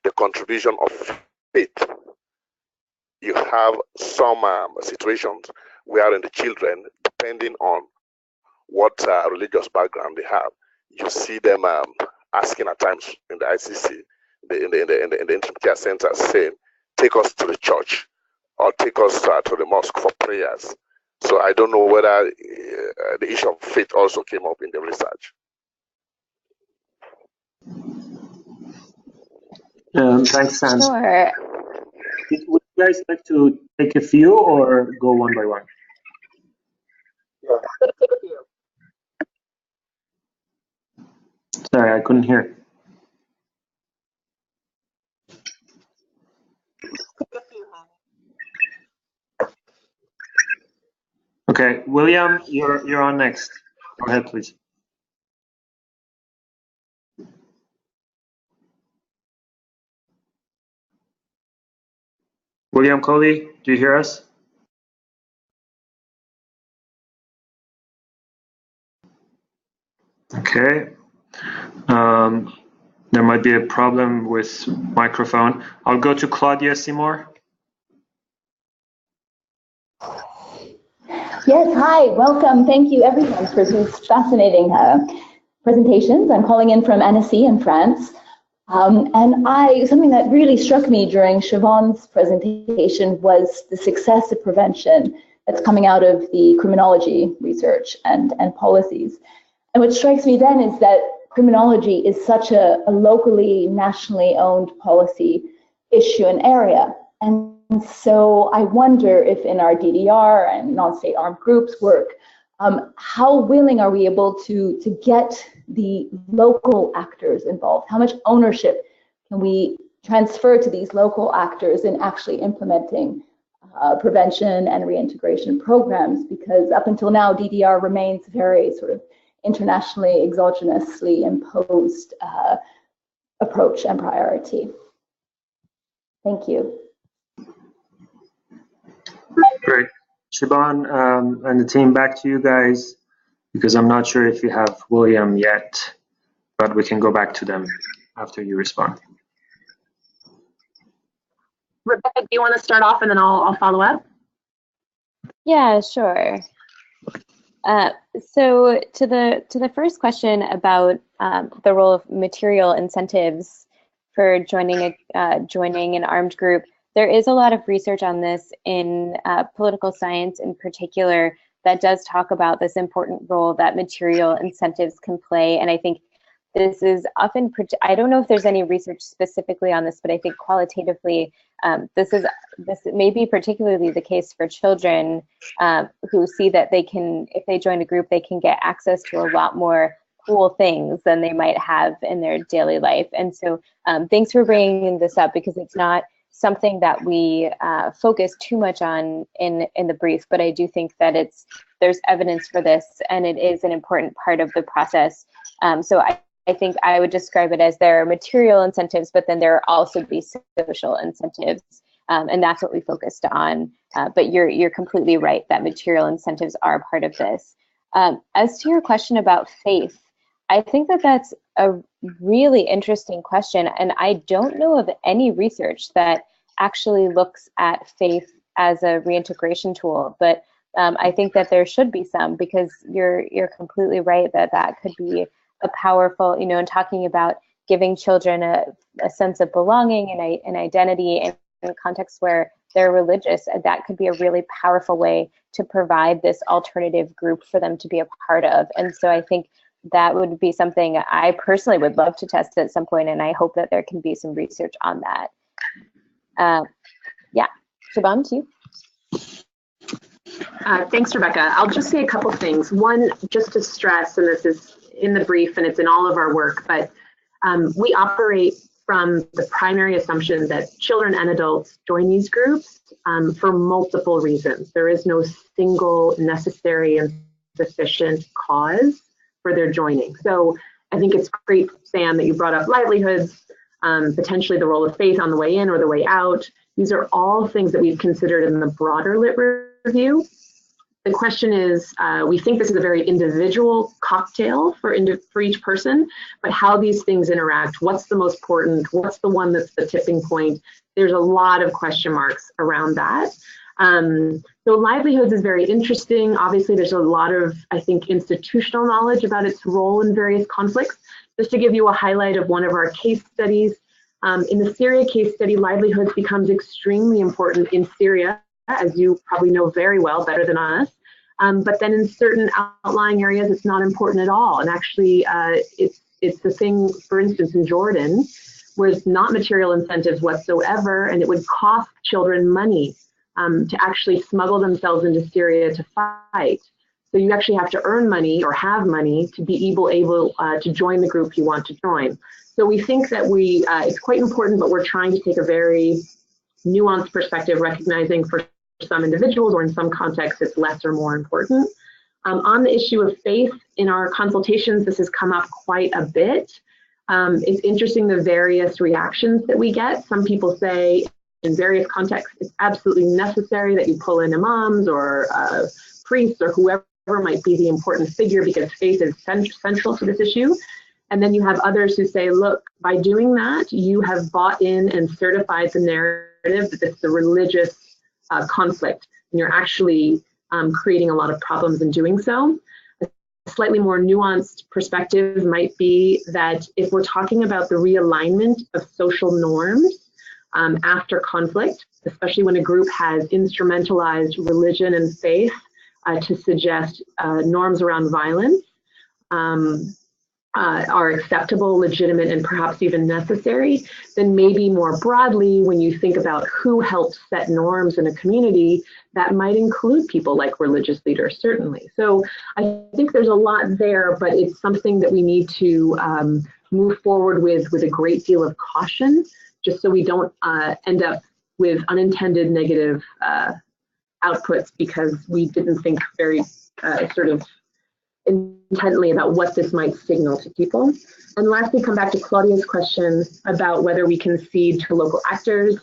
the contribution of faith. You have some situations where in the children, depending on what religious background they have, you see them asking at times in the ICC, in the interim care center, saying, take us to the church or take us to the mosque for prayers. So I don't know whether the issue of faith also came up in the research. Thanks, Sam. Sure. Would you guys like to take a few or go one by one? Yeah, take a few. Sorry, I couldn't hear. Okay, William, you're on next. Go ahead, please. William Coley, do you hear us? Okay. There might be a problem with microphone. I'll go to Claudia Seymour. Yes, hi, welcome. Thank you everyone for these fascinating presentations. I'm calling in from Annecy in France. Something that really struck me during Siobhan's presentation was the success of prevention that's coming out of the criminology research and policies. And what strikes me then is that criminology is such a locally, nationally owned policy issue and area. And so I wonder if in our DDR and non-state armed groups work, how willing are we able to get the local actors involved? How much ownership can we transfer to these local actors in actually implementing prevention and reintegration programs? Because up until now, DDR remains very sort of internationally exogenously imposed approach and priority. Thank you. Great. Siobhan and the team, back to you guys, because I'm not sure if you have William yet, but we can go back to them after you respond. Rebecca, do you want to start off and then I'll follow up? Yeah, sure. So to the first question about the role of material incentives for joining an armed group, there is a lot of research on this in political science in particular that does talk about this important role that material incentives can play. And I think this is often, I don't know if there's any research specifically on this, but I think qualitatively, this may be particularly the case for children who see that they can, if they join a group, they can get access to a lot more cool things than they might have in their daily life. And so thanks for bringing this up, because it's not something that we focus too much on in the brief, but I do think that there's evidence for this, and it is an important part of the process. So I think I would describe it as there are material incentives, but then there are also be social incentives, and that's what we focused on. But you're completely right that material incentives are part of this. As to your question about faith, I think that that's a really interesting question, and I don't know of any research that actually looks at faith as a reintegration tool, but I think that there should be some, because you're completely right that that could be a powerful, in talking about giving children a sense of belonging and identity in contexts where they're religious, that could be a really powerful way to provide this alternative group for them to be a part of. And so I think that would be something I personally would love to test at some point, and I hope that there can be some research on that. Yeah, Siobhan, to you. Thanks, Rebecca. I'll just say a couple things. One, just to stress, and this is in the brief and it's in all of our work, but we operate from the primary assumption that children and adults join these groups for multiple reasons. There is no single necessary and sufficient cause for their joining. So I think it's great, Sam, that you brought up livelihoods, potentially the role of faith on the way in or the way out. These are all things that we've considered in the broader lit review. The question is, we think this is a very individual cocktail for each person, but how these things interact, what's the most important, what's the one that's the tipping point? There's a lot of question marks around that. So livelihoods is very interesting. Obviously, there's a lot of, I think, institutional knowledge about its role in various conflicts. Just to give you a highlight of one of our case studies, In the Syria case study, livelihoods becomes extremely important in Syria, as you probably know very well, better than us. But then in certain outlying areas, it's not important at all. And actually, it's the thing, for instance, in Jordan, where it's not material incentives whatsoever, and it would cost children money to actually smuggle themselves into Syria to fight. So you actually have to earn money or have money to be able to join the group you want to join. So we think that it's quite important, but we're trying to take a very nuanced perspective, recognizing for some individuals or in some contexts it's less or more important. On the issue of faith, in our consultations, this has come up quite a bit. It's interesting the various reactions that we get. Some people say in various contexts it's absolutely necessary that you pull in imams or priests or whoever might be the important figure because faith is central to this issue. And then you have others who say, look, by doing that, you have bought in and certified the narrative that this is a religious conflict, and you're actually creating a lot of problems in doing so. A slightly more nuanced perspective might be that if we're talking about the realignment of social norms after conflict, especially when a group has instrumentalized religion and faith to suggest norms around violence are acceptable, legitimate, and perhaps even necessary, then maybe more broadly, when you think about who helps set norms in a community, that might include people like religious leaders, certainly. So I think there's a lot there, but it's something that we need to move forward with a great deal of caution, just so we don't end up with unintended negative outputs because we didn't think very sort of intently about what this might signal to people. And lastly, come back to Claudia's question about whether we can cede to local actors.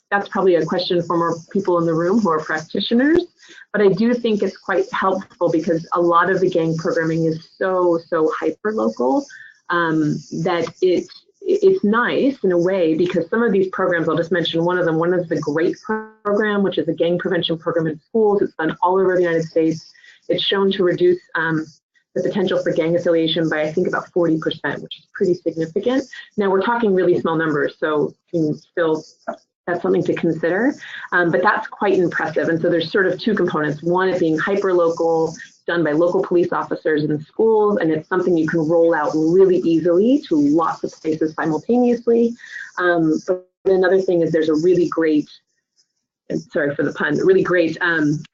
That's probably a question for more people in the room who are practitioners, but I do think it's quite helpful because a lot of the gang programming is so hyper-local that it's nice in a way because some of these programs, I'll just mention one of them, one is the GREAT program, which is a gang prevention program in schools. It's done all over the United States. It's shown to reduce the potential for gang affiliation by, I think, about 40%, which is pretty significant. Now, we're talking really small numbers, so still that's something to consider, but that's quite impressive. And so there's sort of two components. One is being hyper-local, done by local police officers in schools, and it's something you can roll out really easily to lots of spaces simultaneously. But another thing is there's a really great, and sorry for the pun, really great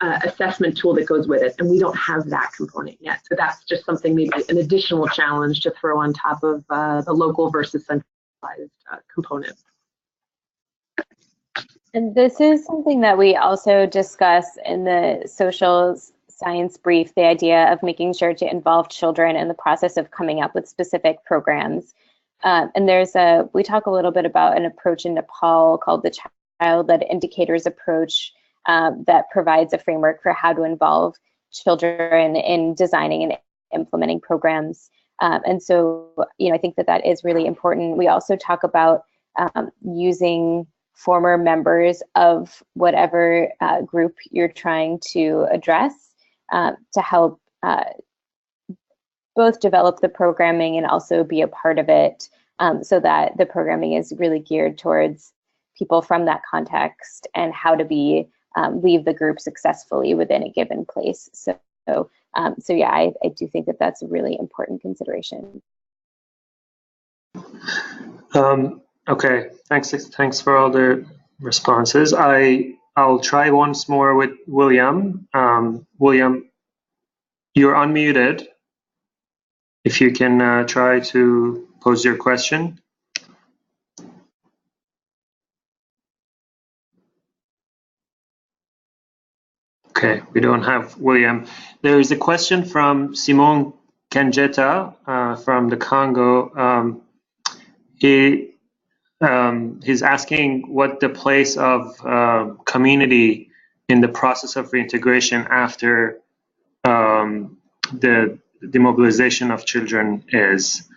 assessment tool that goes with it, and we don't have that component yet. So that's just something, maybe an additional challenge to throw on top of the local versus centralized component. And this is something that we also discuss in the social science brief, the idea of making sure to involve children in the process of coming up with specific programs. And we talk a little bit about an approach in Nepal called the child-led indicators approach that provides a framework for how to involve children in designing and implementing programs. And so, I think that is really important. We also talk about using former members of whatever group you're trying to address to help both develop the programming and also be a part of it so that the programming is really geared towards people from that context and how to leave the group successfully within a given place. So yeah, I do think that that's a really important consideration. Okay, thanks for all the responses. I'll try once more with William. William, you're unmuted. If you can try to pose your question. Okay, we don't have William. There is a question from Simon Kenjeta from the Congo. He's asking what the place of community in the process of reintegration after the demobilization of children is.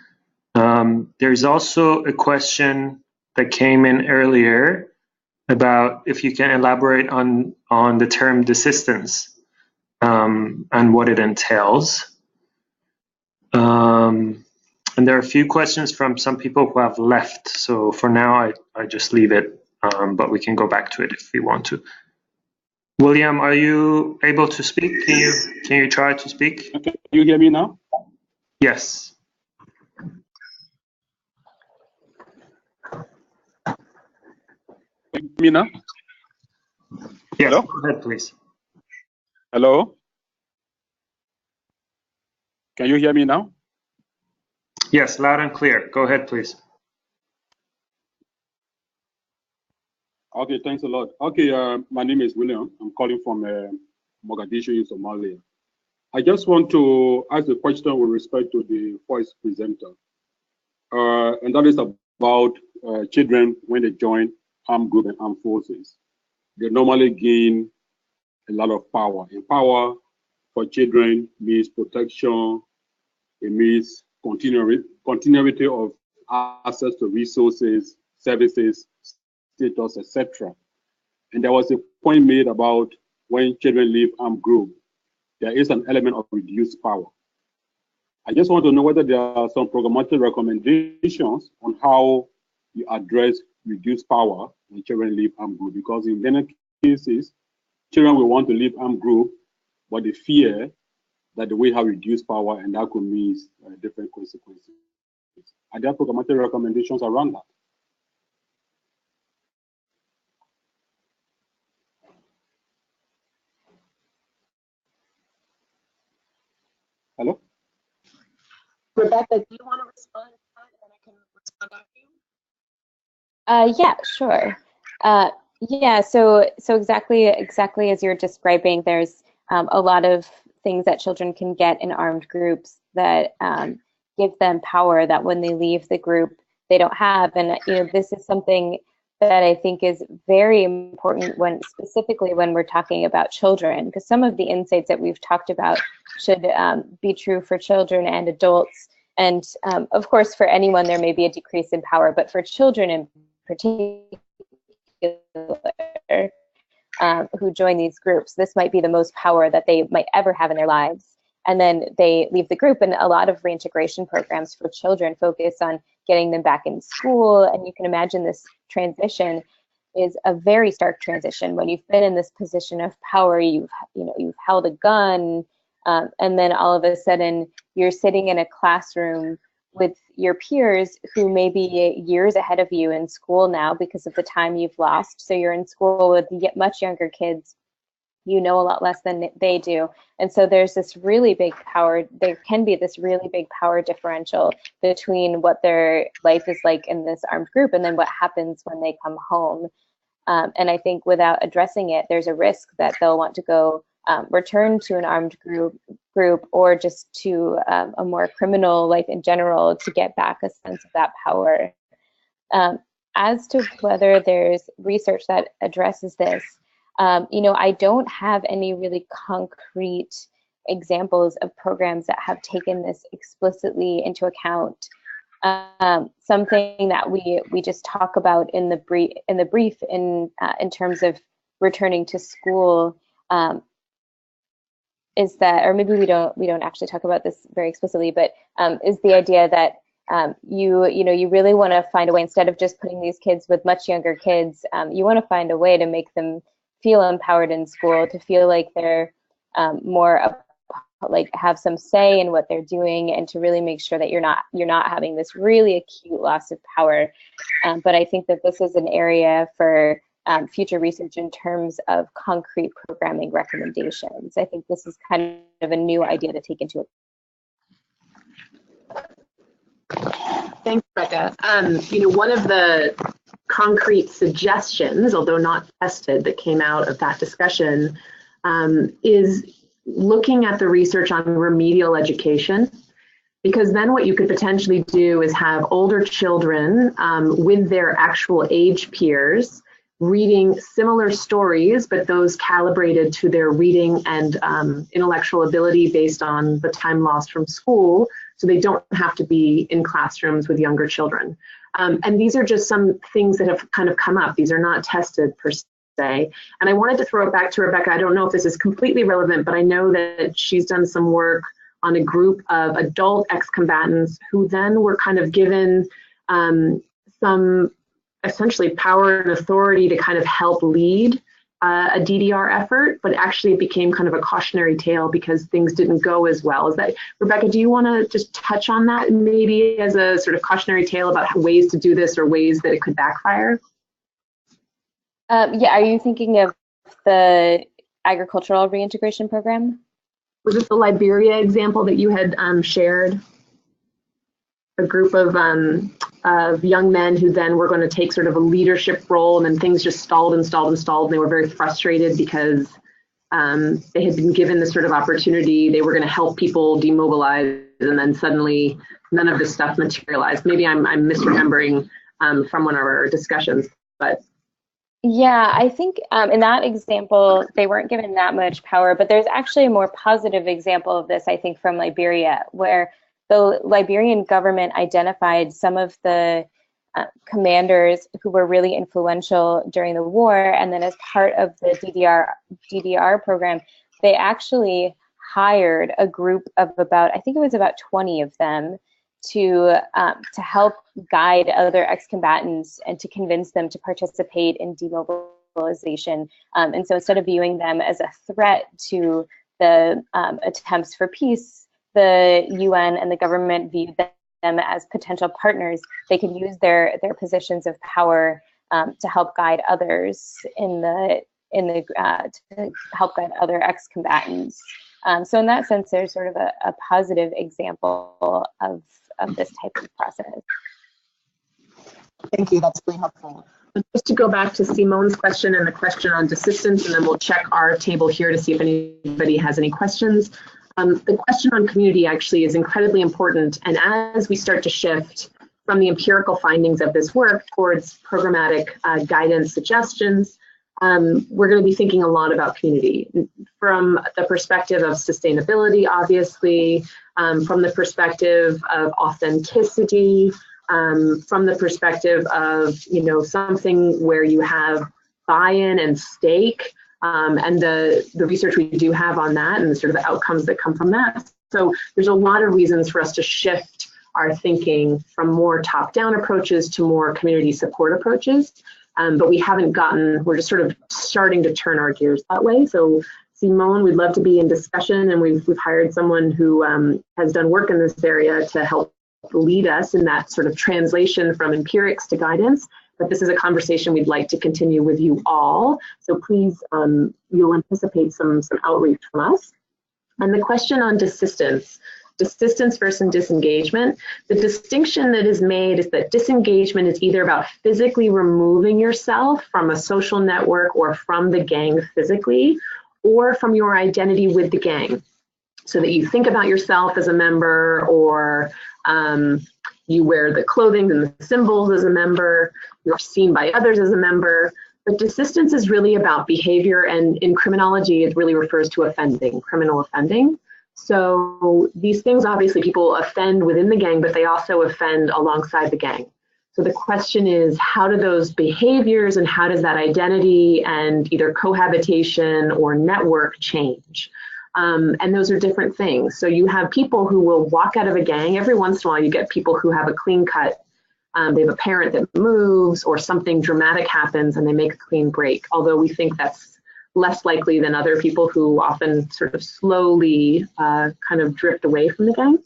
There's also a question that came in earlier about if you can elaborate on the term desistance and what it entails. And there are a few questions from some people who have left. So for now, I just leave it, but we can go back to it if we want to. William, are you able to speak? Can you try to speak? Okay. Can you hear me now? Yes. Can you hear me now? Yes, Hello? go ahead, please. Hello? Can you hear me now? Yes, loud and clear. Go ahead, please. Okay, thanks a lot. Okay, my name is William. I'm calling from Mogadishu in Somalia. I just want to ask a question with respect to the first presenter. And that is about children when they join armed group and armed forces. They normally gain a lot of power. And power for children means protection, it means continuity of access to resources, services, status, etc. And there was a point made about when children leave armed group, there is an element of reduced power. I just want to know whether there are some programmatic recommendations on how you address reduced power when children leave armed group, because in many cases, children will want to leave armed group, but they fear that they will have reduced power and that could mean different consequences. Are there programmatic recommendations around that? Hello? Rebecca, do you want to respond to that and I can respond after you? Yeah, sure. Yeah, so exactly as you're describing, there's a lot of things that children can get in armed groups that give them power that when they leave the group they don't have. And this is something that I think is very important specifically when we're talking about children, because some of the insights that we've talked about should be true for children and adults. And of course, for anyone, there may be a decrease in power, but for children in particular who join these groups, this might be the most power that they might ever have in their lives. And then they leave the group, and a lot of reintegration programs for children focus on getting them back in school. And you can imagine this transition is a very stark transition. When you've been in this position of power, you've held a gun, and then all of a sudden you're sitting in a classroom with your peers who may be years ahead of you in school now because of the time you've lost. So you're in school with much younger kids. You know a lot less than they do. And so there's this really big power, there can be this really big power differential between what their life is like in this armed group and then what happens when they come home. And I think without addressing it, there's a risk that they'll want to go return to an armed group or just to a more criminal life in general to get back a sense of that power. As to whether there's research that addresses this, I don't have any really concrete examples of programs that have taken this explicitly into account. Something that we just talk about in the brief in terms of returning to school is that, or maybe we don't actually talk about this very explicitly, but is the idea that you really want to find a way, instead of just putting these kids with much younger kids, you want to find a way to make them feel empowered in school, to feel like they're more like have some say in what they're doing, and to really make sure that you're not having this really acute loss of power. But I think that this is an area for future research in terms of concrete programming recommendations. I think this is kind of a new idea to take into account. Thanks, Rebecca. One of the concrete suggestions, although not tested, that came out of that discussion is looking at the research on remedial education, because then what you could potentially do is have older children with their actual age peers reading similar stories, but those calibrated to their reading and intellectual ability based on the time lost from school, so they don't have to be in classrooms with younger children. And these are just some things that have kind of come up. These are not tested per se. And I wanted to throw it back to Rebecca. I don't know if this is completely relevant, but I know that she's done some work on a group of adult ex-combatants who then were kind of given some essentially power and authority to kind of help lead a DDR effort, but actually it became kind of a cautionary tale because things didn't go as well. Is that, Rebecca, do you want to just touch on that maybe as a sort of cautionary tale about ways to do this or ways that it could backfire? Yeah, are you thinking of the agricultural reintegration program? Was this the Liberia example that you had shared? A group of young men who then were going to take sort of a leadership role, and then things just stalled and stalled and stalled. And they were very frustrated because they had been given this sort of opportunity. They were going to help people demobilize, and then suddenly none of this stuff materialized. Maybe I'm misremembering from one of our discussions, but. Yeah, I think in that example, they weren't given that much power, but there's actually a more positive example of this, I think, from Liberia, where the Liberian government identified some of the commanders who were really influential during the war, and then as part of the DDR program, they actually hired a group of about, I think it was about 20 of them, to help guide other ex-combatants and to convince them to participate in demobilization. And so instead of viewing them as a threat to the attempts for peace, the UN and the government viewed them as potential partners. They could use their positions of power to help guide others to help guide other ex-combatants. So in that sense, there's sort of a positive example of this type of process. Thank you, that's really helpful. But just to go back to Simone's question and the question on desistance, and then we'll check our table here to see if anybody has any questions. The question on community actually is incredibly important, and as we start to shift from the empirical findings of this work towards programmatic guidance suggestions, we're going to be thinking a lot about community from the perspective of sustainability, obviously, from the perspective of authenticity, from the perspective of, something where you have buy-in and stake, and the research we do have on that and the sort of the outcomes that come from that. So there's a lot of reasons for us to shift our thinking from more top-down approaches to more community support approaches. But we're just sort of starting to turn our gears that way. So Simone, we'd love to be in discussion, and we've hired someone who has done work in this area to help lead us in that sort of translation from empirics to guidance. But this is a conversation we'd like to continue with you all. So please, you'll anticipate some outreach from us. And the question on desistance versus disengagement, the distinction that is made is that disengagement is either about physically removing yourself from a social network or from the gang physically, or from your identity with the gang. So that you think about yourself as a member, or you wear the clothing and the symbols as a member, you're seen by others as a member. But desistance is really about behavior, and in criminology, it really refers to offending, criminal offending. So these things, obviously, people offend within the gang, but they also offend alongside the gang. So the question is, how do those behaviors and how does that identity and either cohabitation or network change? And those are different things. So you have people who will walk out of a gang. Every once in a while, you get people who have a clean cut. They have a parent that moves or something dramatic happens and they make a clean break. Although we think that's less likely than other people who often sort of slowly kind of drift away from the gang.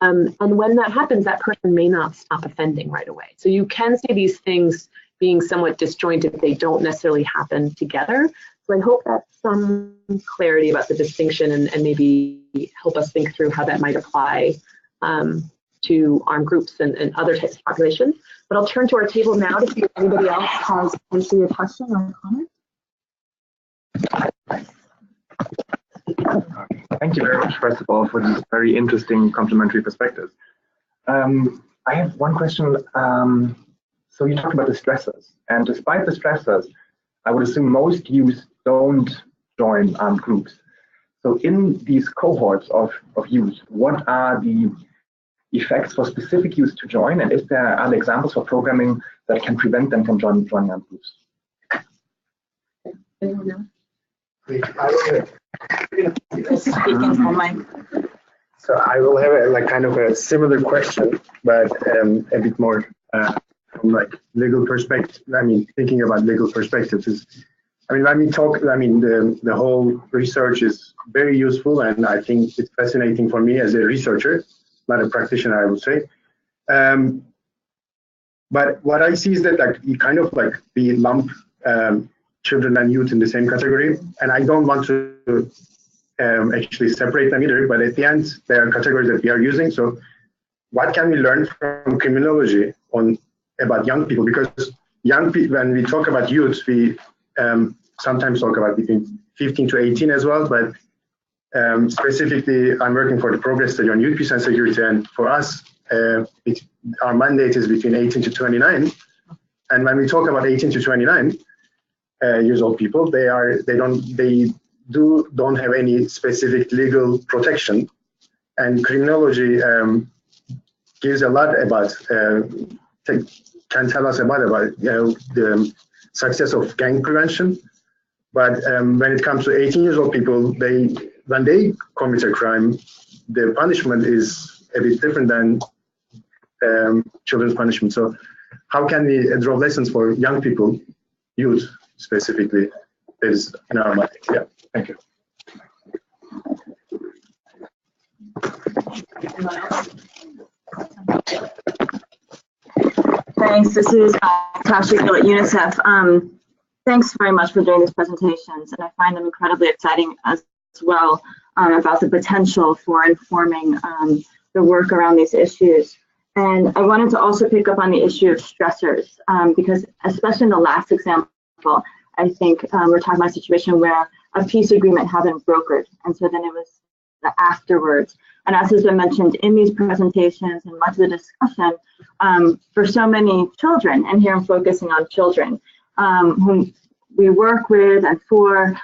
And when that happens, that person may not stop offending right away. So you can see these things being somewhat disjointed. They don't necessarily happen together. So I hope that's some clarity about the distinction and maybe help us think through how that might apply to armed groups and other types of populations. But I'll turn to our table now to see if anybody else has potentially a question or a comment. Thank you very much, first of all, for these very interesting complementary perspectives. I have one question. So you talked about the stressors, and despite the stressors, I would assume most youth don't join armed groups. So in these cohorts of youth, what are the effects for specific youth to join, and are there examples for programming that can prevent them from joining armed groups? So I will have like kind of a similar question, but a bit more from like legal perspective. I mean, thinking about legal perspectives is, I mean, when we talk, I mean, the whole research is very useful, and I think it's fascinating for me as a researcher, not a practitioner, I would say. But what I see is that like you kind of like we lump children and youth in the same category, and I don't want to actually separate them either, but at the end, they are categories that we are using. So what can we learn from criminology about young people? Because young people, when we talk about youth, we sometimes talk about between 15 to 18 as well, but specifically, I'm working for the progress study on youth peace and security, and for us, our mandate is between 18 to 29. And when we talk about 18 to 29 years old people, they don't have any specific legal protection, and criminology gives a lot about can tell us about the success of gang prevention. But when it comes to 18 years old people, when they commit a crime, the punishment is a bit different than children's punishment. So how can we draw lessons for young people, youth specifically, is in our mind? Yeah, thank you. Thanks, this is Tasha Gill at UNICEF. Thanks very much for doing these presentations, and I find them incredibly exciting as well about the potential for informing the work around these issues. And I wanted to also pick up on the issue of stressors, because especially in the last example, I think we're talking about a situation where a peace agreement had been brokered, and so then it was the afterwards. And as has been mentioned in these presentations and much of the discussion, for so many children, and here I'm focusing on children, whom we work with and for,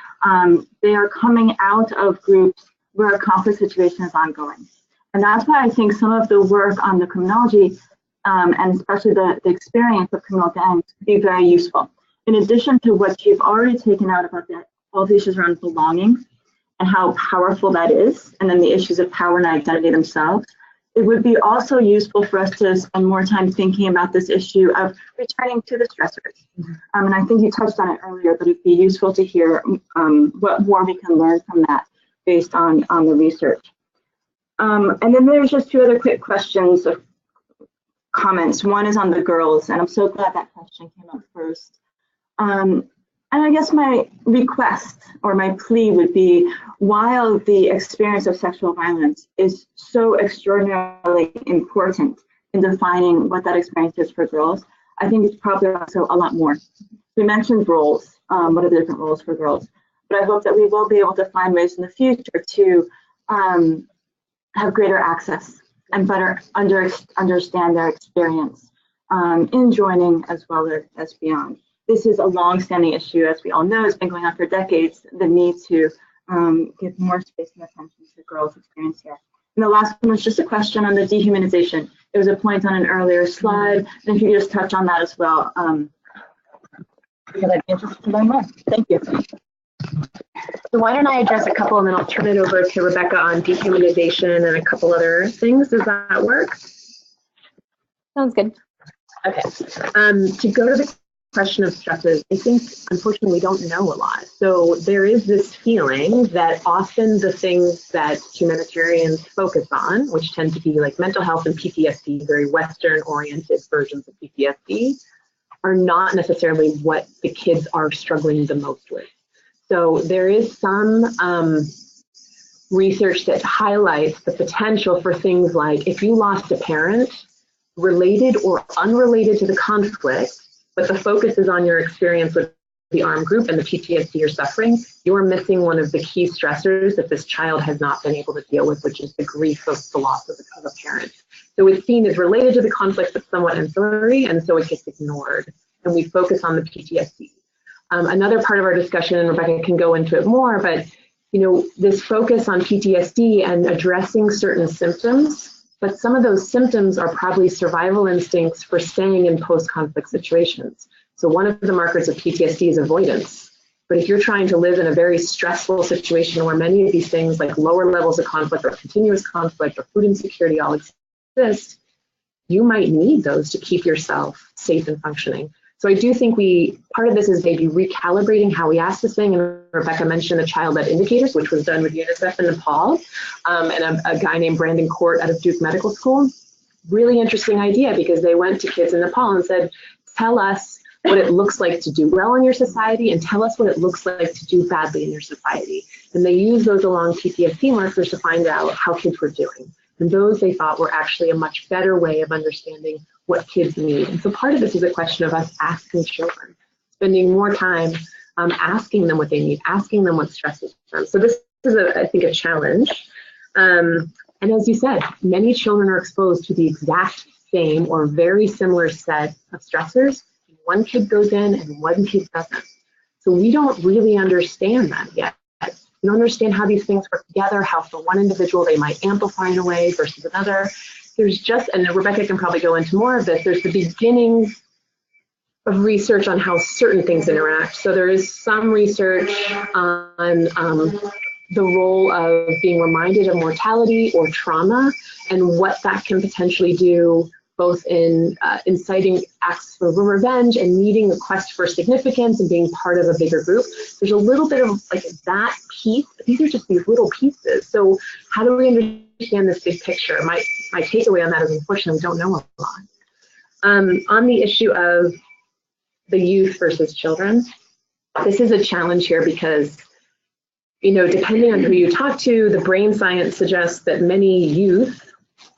they are coming out of groups where a conflict situation is ongoing. And that's why I think some of the work on the criminology, and especially the experience of criminal gangs, could be very useful. In addition to what you've already taken out about all the issues around belonging and how powerful that is, and then the issues of power and identity themselves, it would be also useful for us to spend more time thinking about this issue of returning to the stressors. And I think you touched on it earlier, but it'd be useful to hear what more we can learn from that based on the research. And then there's just two other quick questions of comments. One is on the girls, and I'm so glad that question came up first. And I guess my request or my plea would be, while the experience of sexual violence is so extraordinarily important in defining what that experience is for girls, I think it's probably also a lot more. We mentioned roles, what are the different roles for girls, but I hope that we will be able to find ways in the future to have greater access and better understand their experience in joining as well as beyond. This is a long-standing issue, as we all know. It's been going on for decades, the need to give more space and attention to girls' experience here. And the last one was just a question on the dehumanization. There was a point on an earlier slide, and if you could just touch on that as well, because I'd be interested to learn more. Thank you. So why don't I address a couple, and then I'll turn it over to Rebecca on dehumanization and a couple other things. Does that work? Sounds good. Okay. To go to the question of stresses, I think unfortunately we don't know a lot. So there is this feeling that often the things that humanitarians focus on, which tend to be like mental health and PTSD, very Western oriented versions of PTSD, are not necessarily what the kids are struggling the most with. So there is some research that highlights the potential for things like, if you lost a parent, related or unrelated to the conflict, but the focus is on your experience with the armed group and the PTSD you're suffering, you're missing one of the key stressors that this child has not been able to deal with, which is the grief of the loss of a parent. So it's seen as related to the conflict, but somewhat ancillary, and so it gets ignored, and we focus on the PTSD. Another part of our discussion, and Rebecca can go into it more, but this focus on PTSD and addressing certain symptoms, but some of those symptoms are probably survival instincts for staying in post-conflict situations. So one of the markers of PTSD is avoidance. But if you're trying to live in a very stressful situation where many of these things like lower levels of conflict or continuous conflict or food insecurity all exist, you might need those to keep yourself safe and functioning. So I do think part of this is maybe recalibrating how we ask this thing. And Rebecca mentioned the child-led indicators, which was done with UNICEF in Nepal, and a guy named Brandon Court out of Duke Medical School. Really interesting idea, because they went to kids in Nepal and said, tell us what it looks like to do well in your society and tell us what it looks like to do badly in your society. And they used those along PTSD markers to find out how kids were doing. And those they thought were actually a much better way of understanding what kids need. And so part of this is a question of us asking children, spending more time asking them what they need, asking them what stresses them. So this is, I think, a challenge. And as you said, many children are exposed to the exact same or very similar set of stressors. One kid goes in and one kid doesn't. So we don't really understand that yet. We don't understand how these things work together, how for one individual they might amplify in a way versus another. There's just, and Rebecca can probably go into more of this, there's the beginnings of research on how certain things interact. So there is some research on the role of being reminded of mortality or trauma and what that can potentially do both in inciting acts for revenge and needing a quest for significance and being part of a bigger group. There's a little bit of like that piece. These are just these little pieces. So how do we understand this big picture? My takeaway on that is, unfortunately, we don't know a lot. On the issue of the youth versus children, this is a challenge here because, you know, depending on who you talk to, the brain science suggests that many youth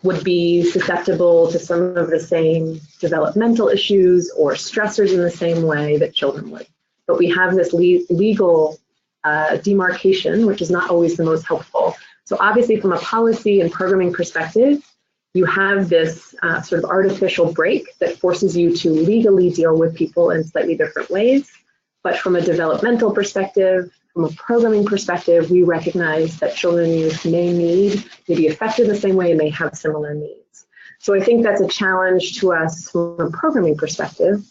would be susceptible to some of the same developmental issues or stressors in the same way that children would. But we have this legal demarcation, which is not always the most helpful. So obviously from a policy and programming perspective, you have this sort of artificial break that forces you to legally deal with people in slightly different ways. But from a developmental perspective, from a programming perspective, we recognize that children and youth may be affected the same way and may have similar needs. So I think that's a challenge to us from a programming perspective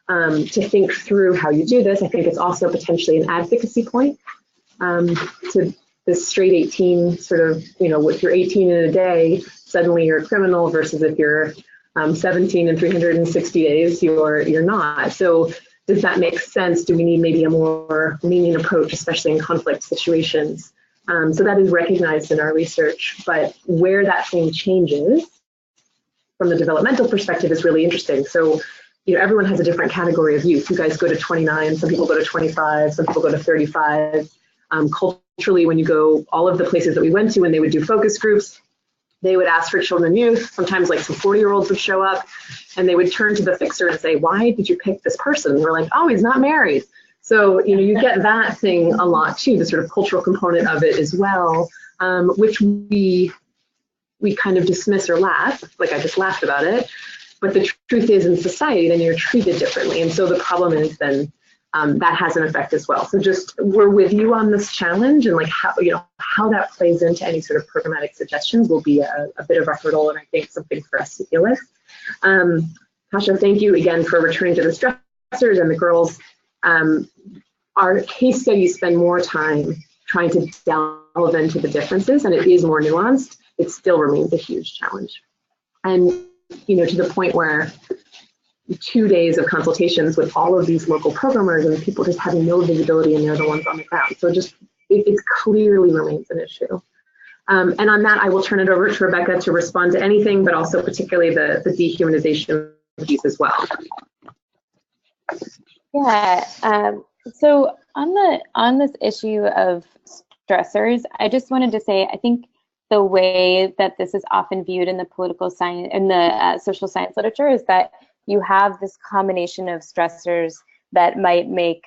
to think through how you do this. I think it's also potentially an advocacy point to this straight 18 sort of, you know, if you're 18 in a day, suddenly you're a criminal versus if you're 17 in 360 days, you're not. So does that make sense? Do we need maybe a more lenient approach, especially in conflict situations? So that is recognized in our research, but where that thing changes from the developmental perspective is really interesting. So, you know, everyone has a different category of youth. You guys go to 29, some people go to 25, some people go to 35. Culturally, when you go, all of the places that we went to when they would do focus groups, they would ask for children and youth. Sometimes like some 40-year-olds would show up and they would turn to the fixer and say, why did you pick this person? And we're like, oh, he's not married. So, you know, you get that thing a lot too, the sort of cultural component of it as well, which we kind of dismiss or laugh, like I just laughed about it. But the truth is in society, then you're treated differently. And so the problem is then that has an effect as well. So just we're with you on this challenge, and like how that plays into any sort of programmatic suggestions will be a bit of a hurdle, and I think something for us to deal with. Tasha, thank you again for returning to the stressors and the girls. Our case studies spend more time trying to delve into the differences, and it is more nuanced. It still remains a huge challenge. And, you know, to the point where 2 days of consultations with all of these local programmers and people just having no visibility, and they're the ones on the ground. So just, it clearly remains an issue. And on that, I will turn it over to Rebecca to respond to anything, but also particularly the dehumanization piece as well. Yeah, so on this issue of stressors, I just wanted to say, I think the way that this is often viewed in the political science and the social science literature is that you have this combination of stressors that might make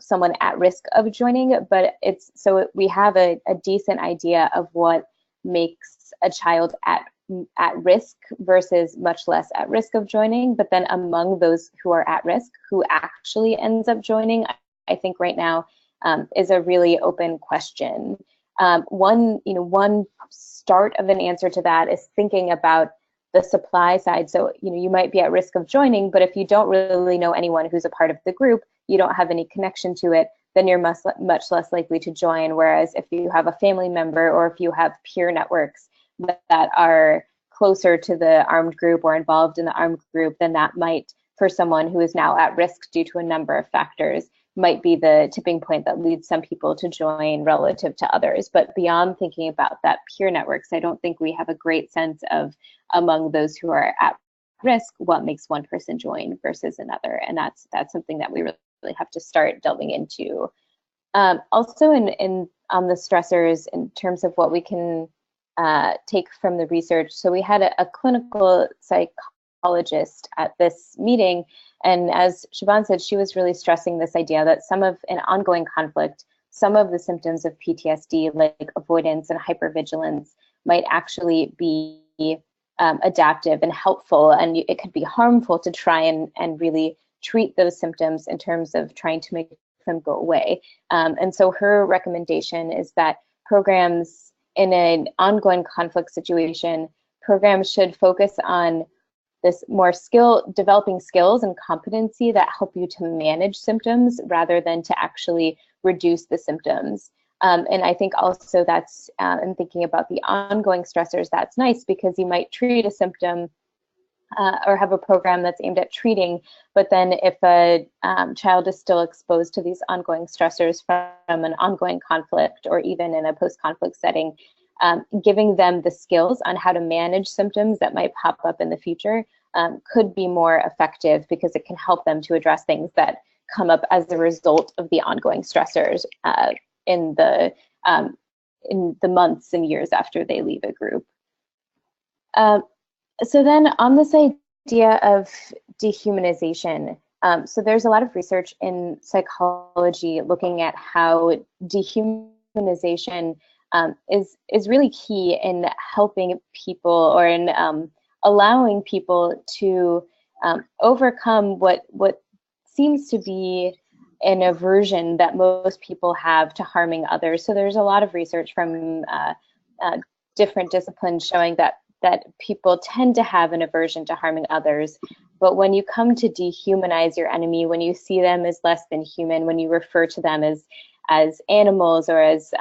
someone at risk of joining, but so we have a decent idea of what makes a child at risk versus much less at risk of joining. But then among those who are at risk, who actually ends up joining, I think right now is a really open question. One start of an answer to that is thinking about the supply side. So, you know, you might be at risk of joining, but if you don't really know anyone who's a part of the group, you don't have any connection to it, then you're much less likely to join. Whereas if you have a family member or if you have peer networks that are closer to the armed group or involved in the armed group, then that might, for someone who is now at risk due to a number of factors, might be the tipping point that leads some people to join relative to others. But beyond thinking about that peer networks, I don't think we have a great sense of, among those who are at risk, what makes one person join versus another. And that's something that we really have to start delving into. Also on the stressors, in terms of what we can take from the research. So we had a clinical psychologist at this meeting, and as Siobhan said, she was really stressing this idea that some of an ongoing conflict, some of the symptoms of PTSD, like avoidance and hypervigilance, might actually be adaptive and helpful, and it could be harmful to try and really treat those symptoms in terms of trying to make them go away. And so her recommendation is that programs in an ongoing conflict situation, programs should focus on this more developing skills and competency that help you to manage symptoms rather than to actually reduce the symptoms. And I think also that's, in thinking about the ongoing stressors, that's nice because you might treat a symptom or have a program that's aimed at treating, but then if a child is still exposed to these ongoing stressors from an ongoing conflict or even in a post-conflict setting, giving them the skills on how to manage symptoms that might pop up in the future could be more effective because it can help them to address things that come up as a result of the ongoing stressors in the months and years after they leave a group. So then on this idea of dehumanization, so there's a lot of research in psychology looking at how dehumanization is really key in helping people or in allowing people to overcome what seems to be an aversion that most people have to harming others. So there's a lot of research from different disciplines showing that people tend to have an aversion to harming others. But when you come to dehumanize your enemy, when you see them as less than human, when you refer to them as animals or as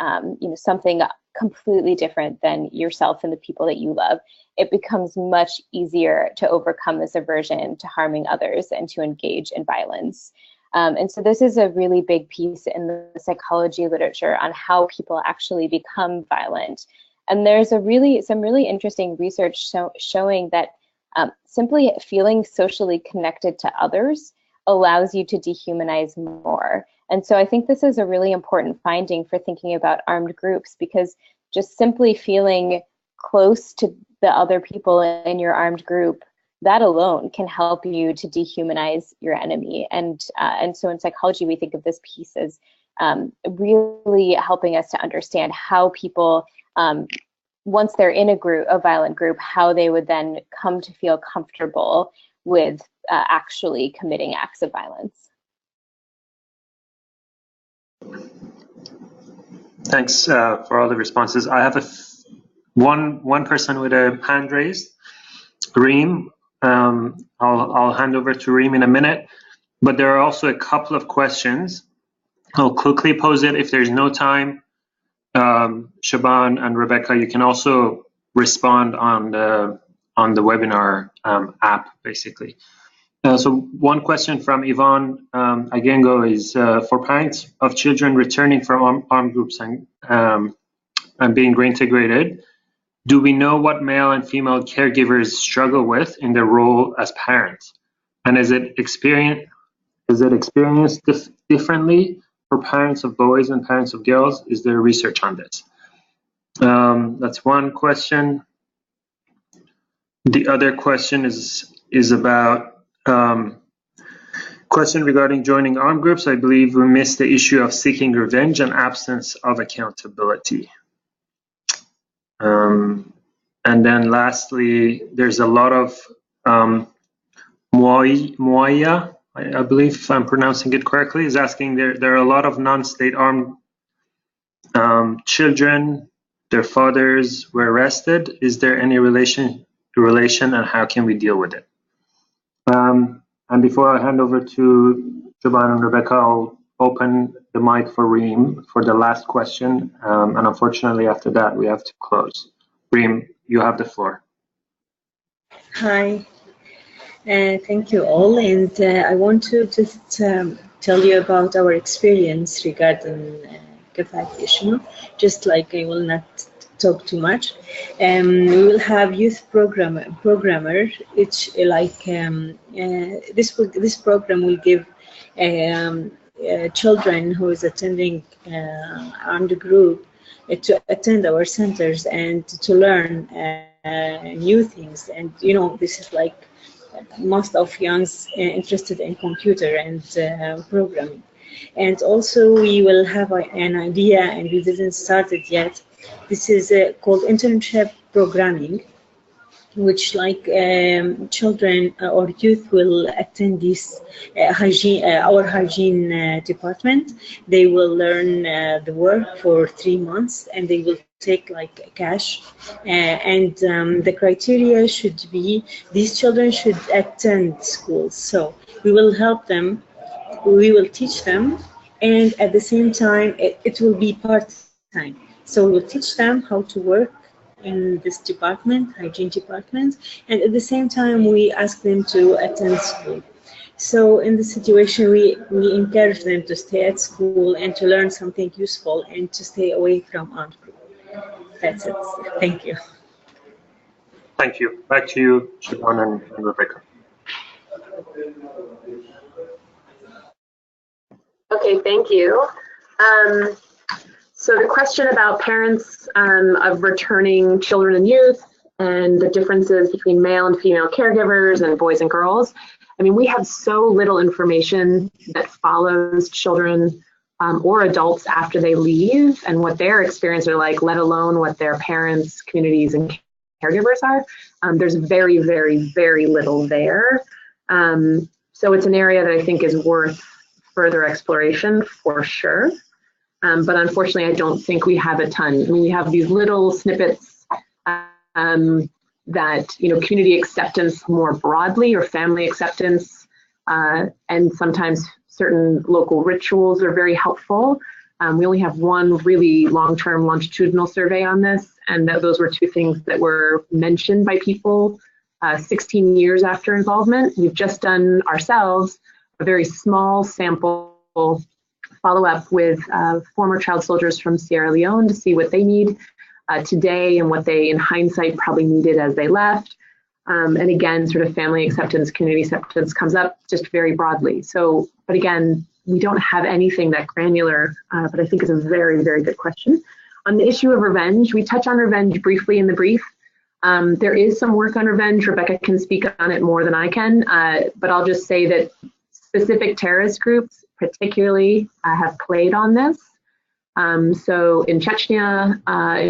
something completely different than yourself and the people that you love, it becomes much easier to overcome this aversion to harming others and to engage in violence. And so this is a really big piece in the psychology literature on how people actually become violent. And there's some really interesting research showing that simply feeling socially connected to others allows you to dehumanize more. And so I think this is a really important finding for thinking about armed groups, because just simply feeling close to the other people in your armed group, that alone can help you to dehumanize your enemy. And so in psychology, we think of this piece as really helping us to understand how people, once they're in a violent group, how they would then come to feel comfortable with actually committing acts of violence. Thanks for all the responses. I have one person with a hand raised, Reem. I'll hand over to Reem in a minute, but there are also a couple of questions. I'll quickly pose it if there's no time. Siobhan and Rebecca, you can also respond on the webinar app, basically. So one question from Yvonne Agengo is, for parents of children returning from armed groups and being reintegrated, do we know what male and female caregivers struggle with in their role as parents? And is it experienced differently for parents of boys and parents of girls? Is there research on this? That's one question. The other question is about question regarding joining armed groups. I believe we missed the issue of seeking revenge and absence of accountability. And then lastly, there's a lot of Moya, I believe, if I'm pronouncing it correctly, is asking, there are a lot of non-state armed children, their fathers were arrested. Is there any relation and how can we deal with it? And before I hand over to Siobhan and Rebecca, I'll open the mic for Reem for the last question. And unfortunately, after that, we have to close. Reem, you have the floor. Hi, thank you all. And I want to just tell you about our experience regarding capacity issue, just like I will not talk too much. We will have youth programmer, which this program will give children who is attending on the group to attend our centers and to learn new things. And you know, this is like most of youngs interested in computer and programming. And also we will have an idea, and we didn't start it yet. This is called internship programming, which like children or youth will attend this our hygiene department. They will learn the work for 3 months, and they will take like cash. And the criteria should be these children should attend school. So we will help them, we will teach them, and at the same time it will be part-time. So we will teach them how to work in this department, hygiene department, and at the same time we ask them to attend school. So in this situation we encourage them to stay at school and to learn something useful and to stay away from armed group. That's it. Thank you. Thank you. Back to you, Siobhan and Rebecca. Okay, thank you. So the question about parents of returning children and youth and the differences between male and female caregivers and boys and girls. I mean, we have so little information that follows children or adults after they leave and what their experiences are like, let alone what their parents, communities, and caregivers are. There's very, very, very little there. So it's an area that I think is worth further exploration for sure. But unfortunately, I don't think we have a ton. I mean, we have these little snippets that, you know, community acceptance more broadly or family acceptance, and sometimes certain local rituals are very helpful. We only have one really long-term longitudinal survey on this, and those were 2 things that were mentioned by people 16 years after involvement. We've just done ourselves a very small sample follow-up with former child soldiers from Sierra Leone to see what they need today and what they, in hindsight, probably needed as they left. And again, sort of family acceptance, community acceptance comes up just very broadly. So, but again, we don't have anything that granular, but I think it's a very, very good question. On the issue of revenge, we touch on revenge briefly in the brief. There is some work on revenge. Rebecca can speak on it more than I can, but I'll just say that specific terrorist groups particularly have played on this. So in Chechnya,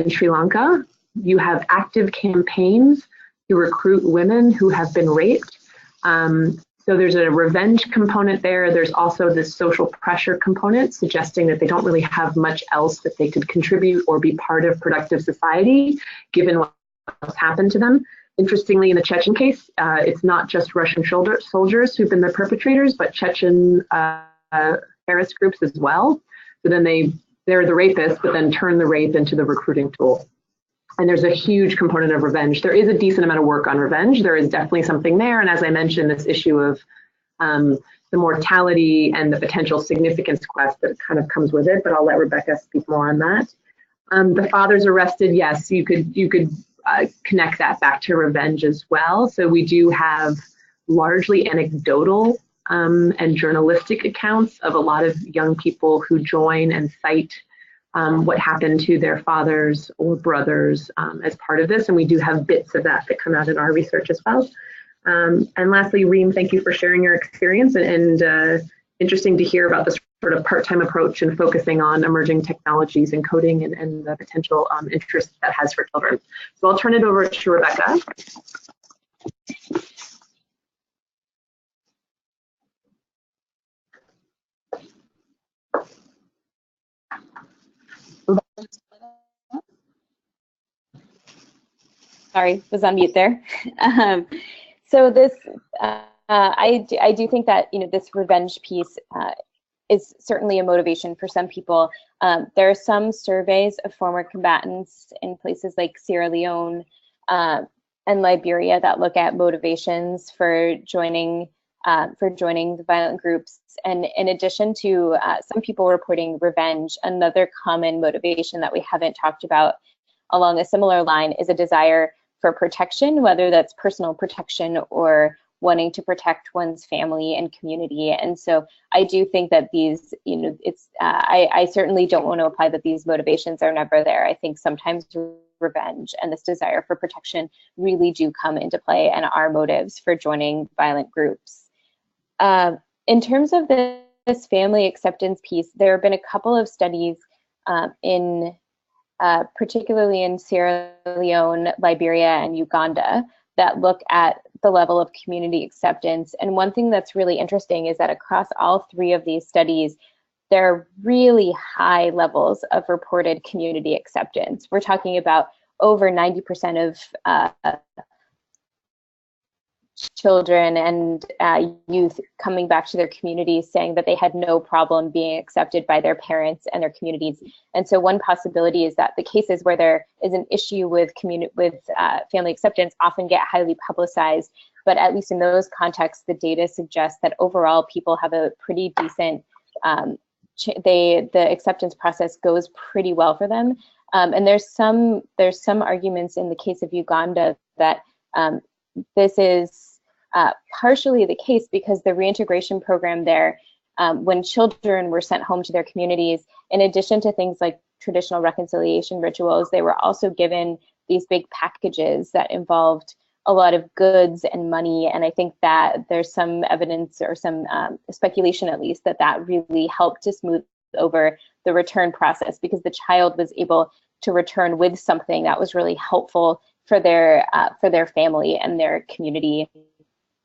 in Sri Lanka, you have active campaigns to recruit women who have been raped. So there's a revenge component there. There's also this social pressure component suggesting that they don't really have much else that they could contribute or be part of productive society, given what's happened to them. Interestingly, in the Chechen case, it's not just Russian soldiers who've been the perpetrators, but Chechen terrorist groups as well. So then they're the rapists, but then turn the rape into the recruiting tool. And there's a huge component of revenge. There is a decent amount of work on revenge. There is definitely something there. And as I mentioned, this issue of the mortality and the potential significance quest that kind of comes with it, but I'll let Rebecca speak more on that. The father's arrested, yes, you could connect that back to revenge as well. So we do have largely anecdotal and journalistic accounts of a lot of young people who join and cite what happened to their fathers or brothers as part of this. And we do have bits of that come out in our research as well. And lastly, Reem, thank you for sharing your experience and interesting to hear about this sort of part-time approach and focusing on emerging technologies and coding and the potential interest that has for children. So I'll turn it over to Rebecca. Sorry, was on mute there. So this I do think that this revenge piece is certainly a motivation for some people. There are some surveys of former combatants in places like Sierra Leone and Liberia that look at motivations for joining the violent groups. And in addition to some people reporting revenge, another common motivation that we haven't talked about along a similar line is a desire for protection, whether that's personal protection or wanting to protect one's family and community. And so I do think that these, I certainly don't want to apply that these motivations are never there. I think sometimes revenge and this desire for protection really do come into play and are motives for joining violent groups. In terms of this family acceptance piece, there have been a couple of studies particularly in Sierra Leone, Liberia, and Uganda that look at the level of community acceptance. And one thing that's really interesting is that across all three of these studies, there are really high levels of reported community acceptance. We're talking about over 90% of children and youth coming back to their communities saying that they had no problem being accepted by their parents and their communities. And so one possibility is that the cases where there is an issue with family acceptance often get highly publicized, but at least in those contexts, the data suggests that overall people have a pretty decent, the acceptance process goes pretty well for them. And there's some arguments in the case of Uganda that this is partially the case because the reintegration program there, when children were sent home to their communities, in addition to things like traditional reconciliation rituals, they were also given these big packages that involved a lot of goods and money. And I think that there's some evidence or some speculation at least that really helped to smooth over the return process because the child was able to return with something that was really helpful for their family and their community.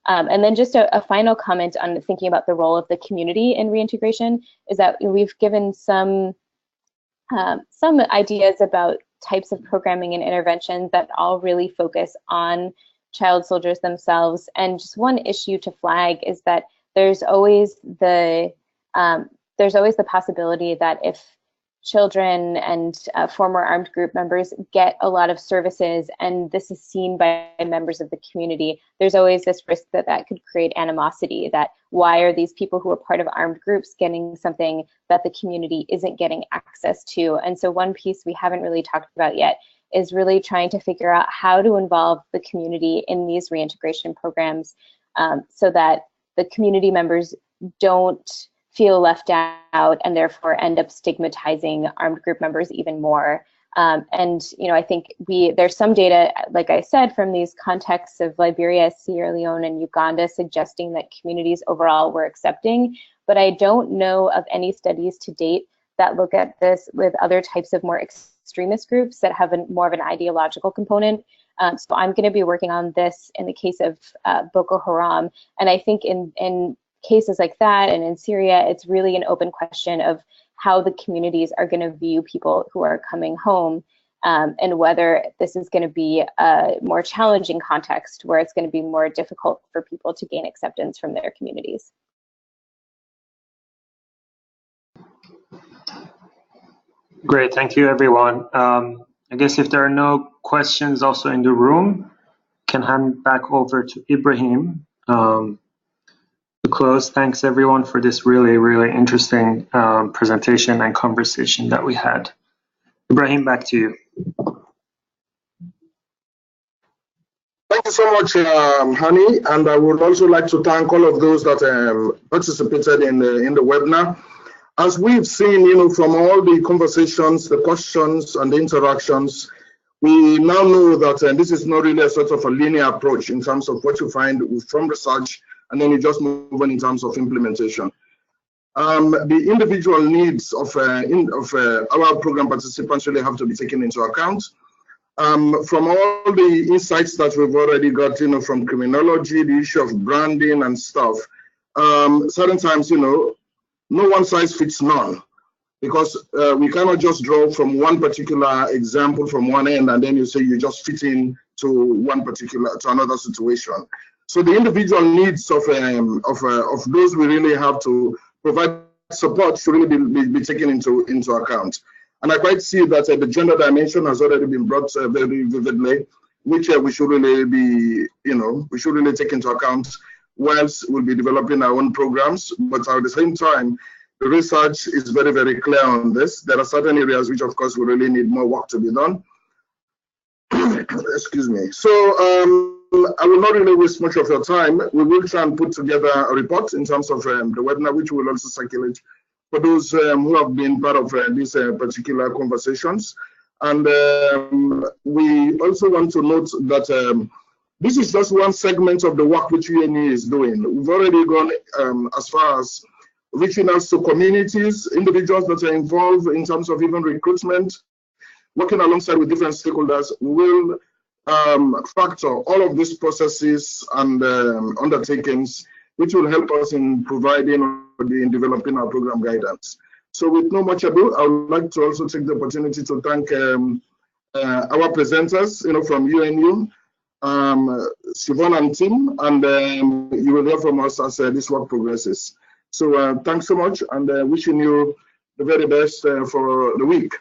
And then just a final comment on thinking about the role of the community in reintegration is that we've given some ideas about types of programming and interventions that all really focus on child soldiers themselves. And just one issue to flag is that there's always the possibility that if children and former armed group members get a lot of services and this is seen by members of the community, there's always this risk that could create animosity, that why are these people who are part of armed groups getting something that the community isn't getting access to? And so one piece we haven't really talked about yet is really trying to figure out how to involve the community in these reintegration programs so that the community members don't feel left out and therefore end up stigmatizing armed group members even more. And I think there's some data, like I said, from these contexts of Liberia, Sierra Leone, and Uganda suggesting that communities overall were accepting, but I don't know of any studies to date that look at this with other types of more extremist groups that have more of an ideological component. So I'm going to be working on this in the case of Boko Haram, and I think in cases like that and in Syria, it's really an open question of how the communities are going to view people who are coming home and whether this is going to be a more challenging context where it's going to be more difficult for people to gain acceptance from their communities. Great, thank you everyone. I guess if there are no questions also in the room, can hand back over to Ibrahim. To close, thanks everyone for this really interesting presentation and conversation that we had. Ibrahim, back to you. Thank you so much, Hani, and I would also like to thank all of those that participated in the webinar. As we've seen, from all the conversations, the questions, and the interactions, we now know that this is not really a sort of a linear approach in terms of what you find from research, and then you just move on in terms of implementation. The individual needs of our program participants really have to be taken into account. From all the insights that we've already got, from criminology, the issue of branding and stuff, certain times, no one size fits none, because we cannot just draw from one particular example from one end and then you say you just fit in to another situation. So the individual needs of those we really have to provide support should really be taken into account. And I quite see that the gender dimension has already been brought very vividly, which we should really be, we should really take into account whilst we'll be developing our own programs. But at the same time, the research is very, very clear on this. There are certain areas which, of course, we really need more work to be done. Excuse me. So I will not really waste much of your time. We will try and put together a report in terms of the webinar, which will also circulate for those who have been part of these particular conversations. And we also want to note that this is just one segment of the work which UNE is doing. We've already gone as far as reaching out to communities, individuals that are involved in terms of even recruitment, working alongside with different stakeholders. We will factor all of these processes and undertakings, which will help us in providing or in developing our program guidance. So with no much ado, I would like to also take the opportunity to thank our presenters, from UNU, Siobhan and Tim, and you will hear from us as this work progresses. So thanks so much, and wishing you the very best for the week.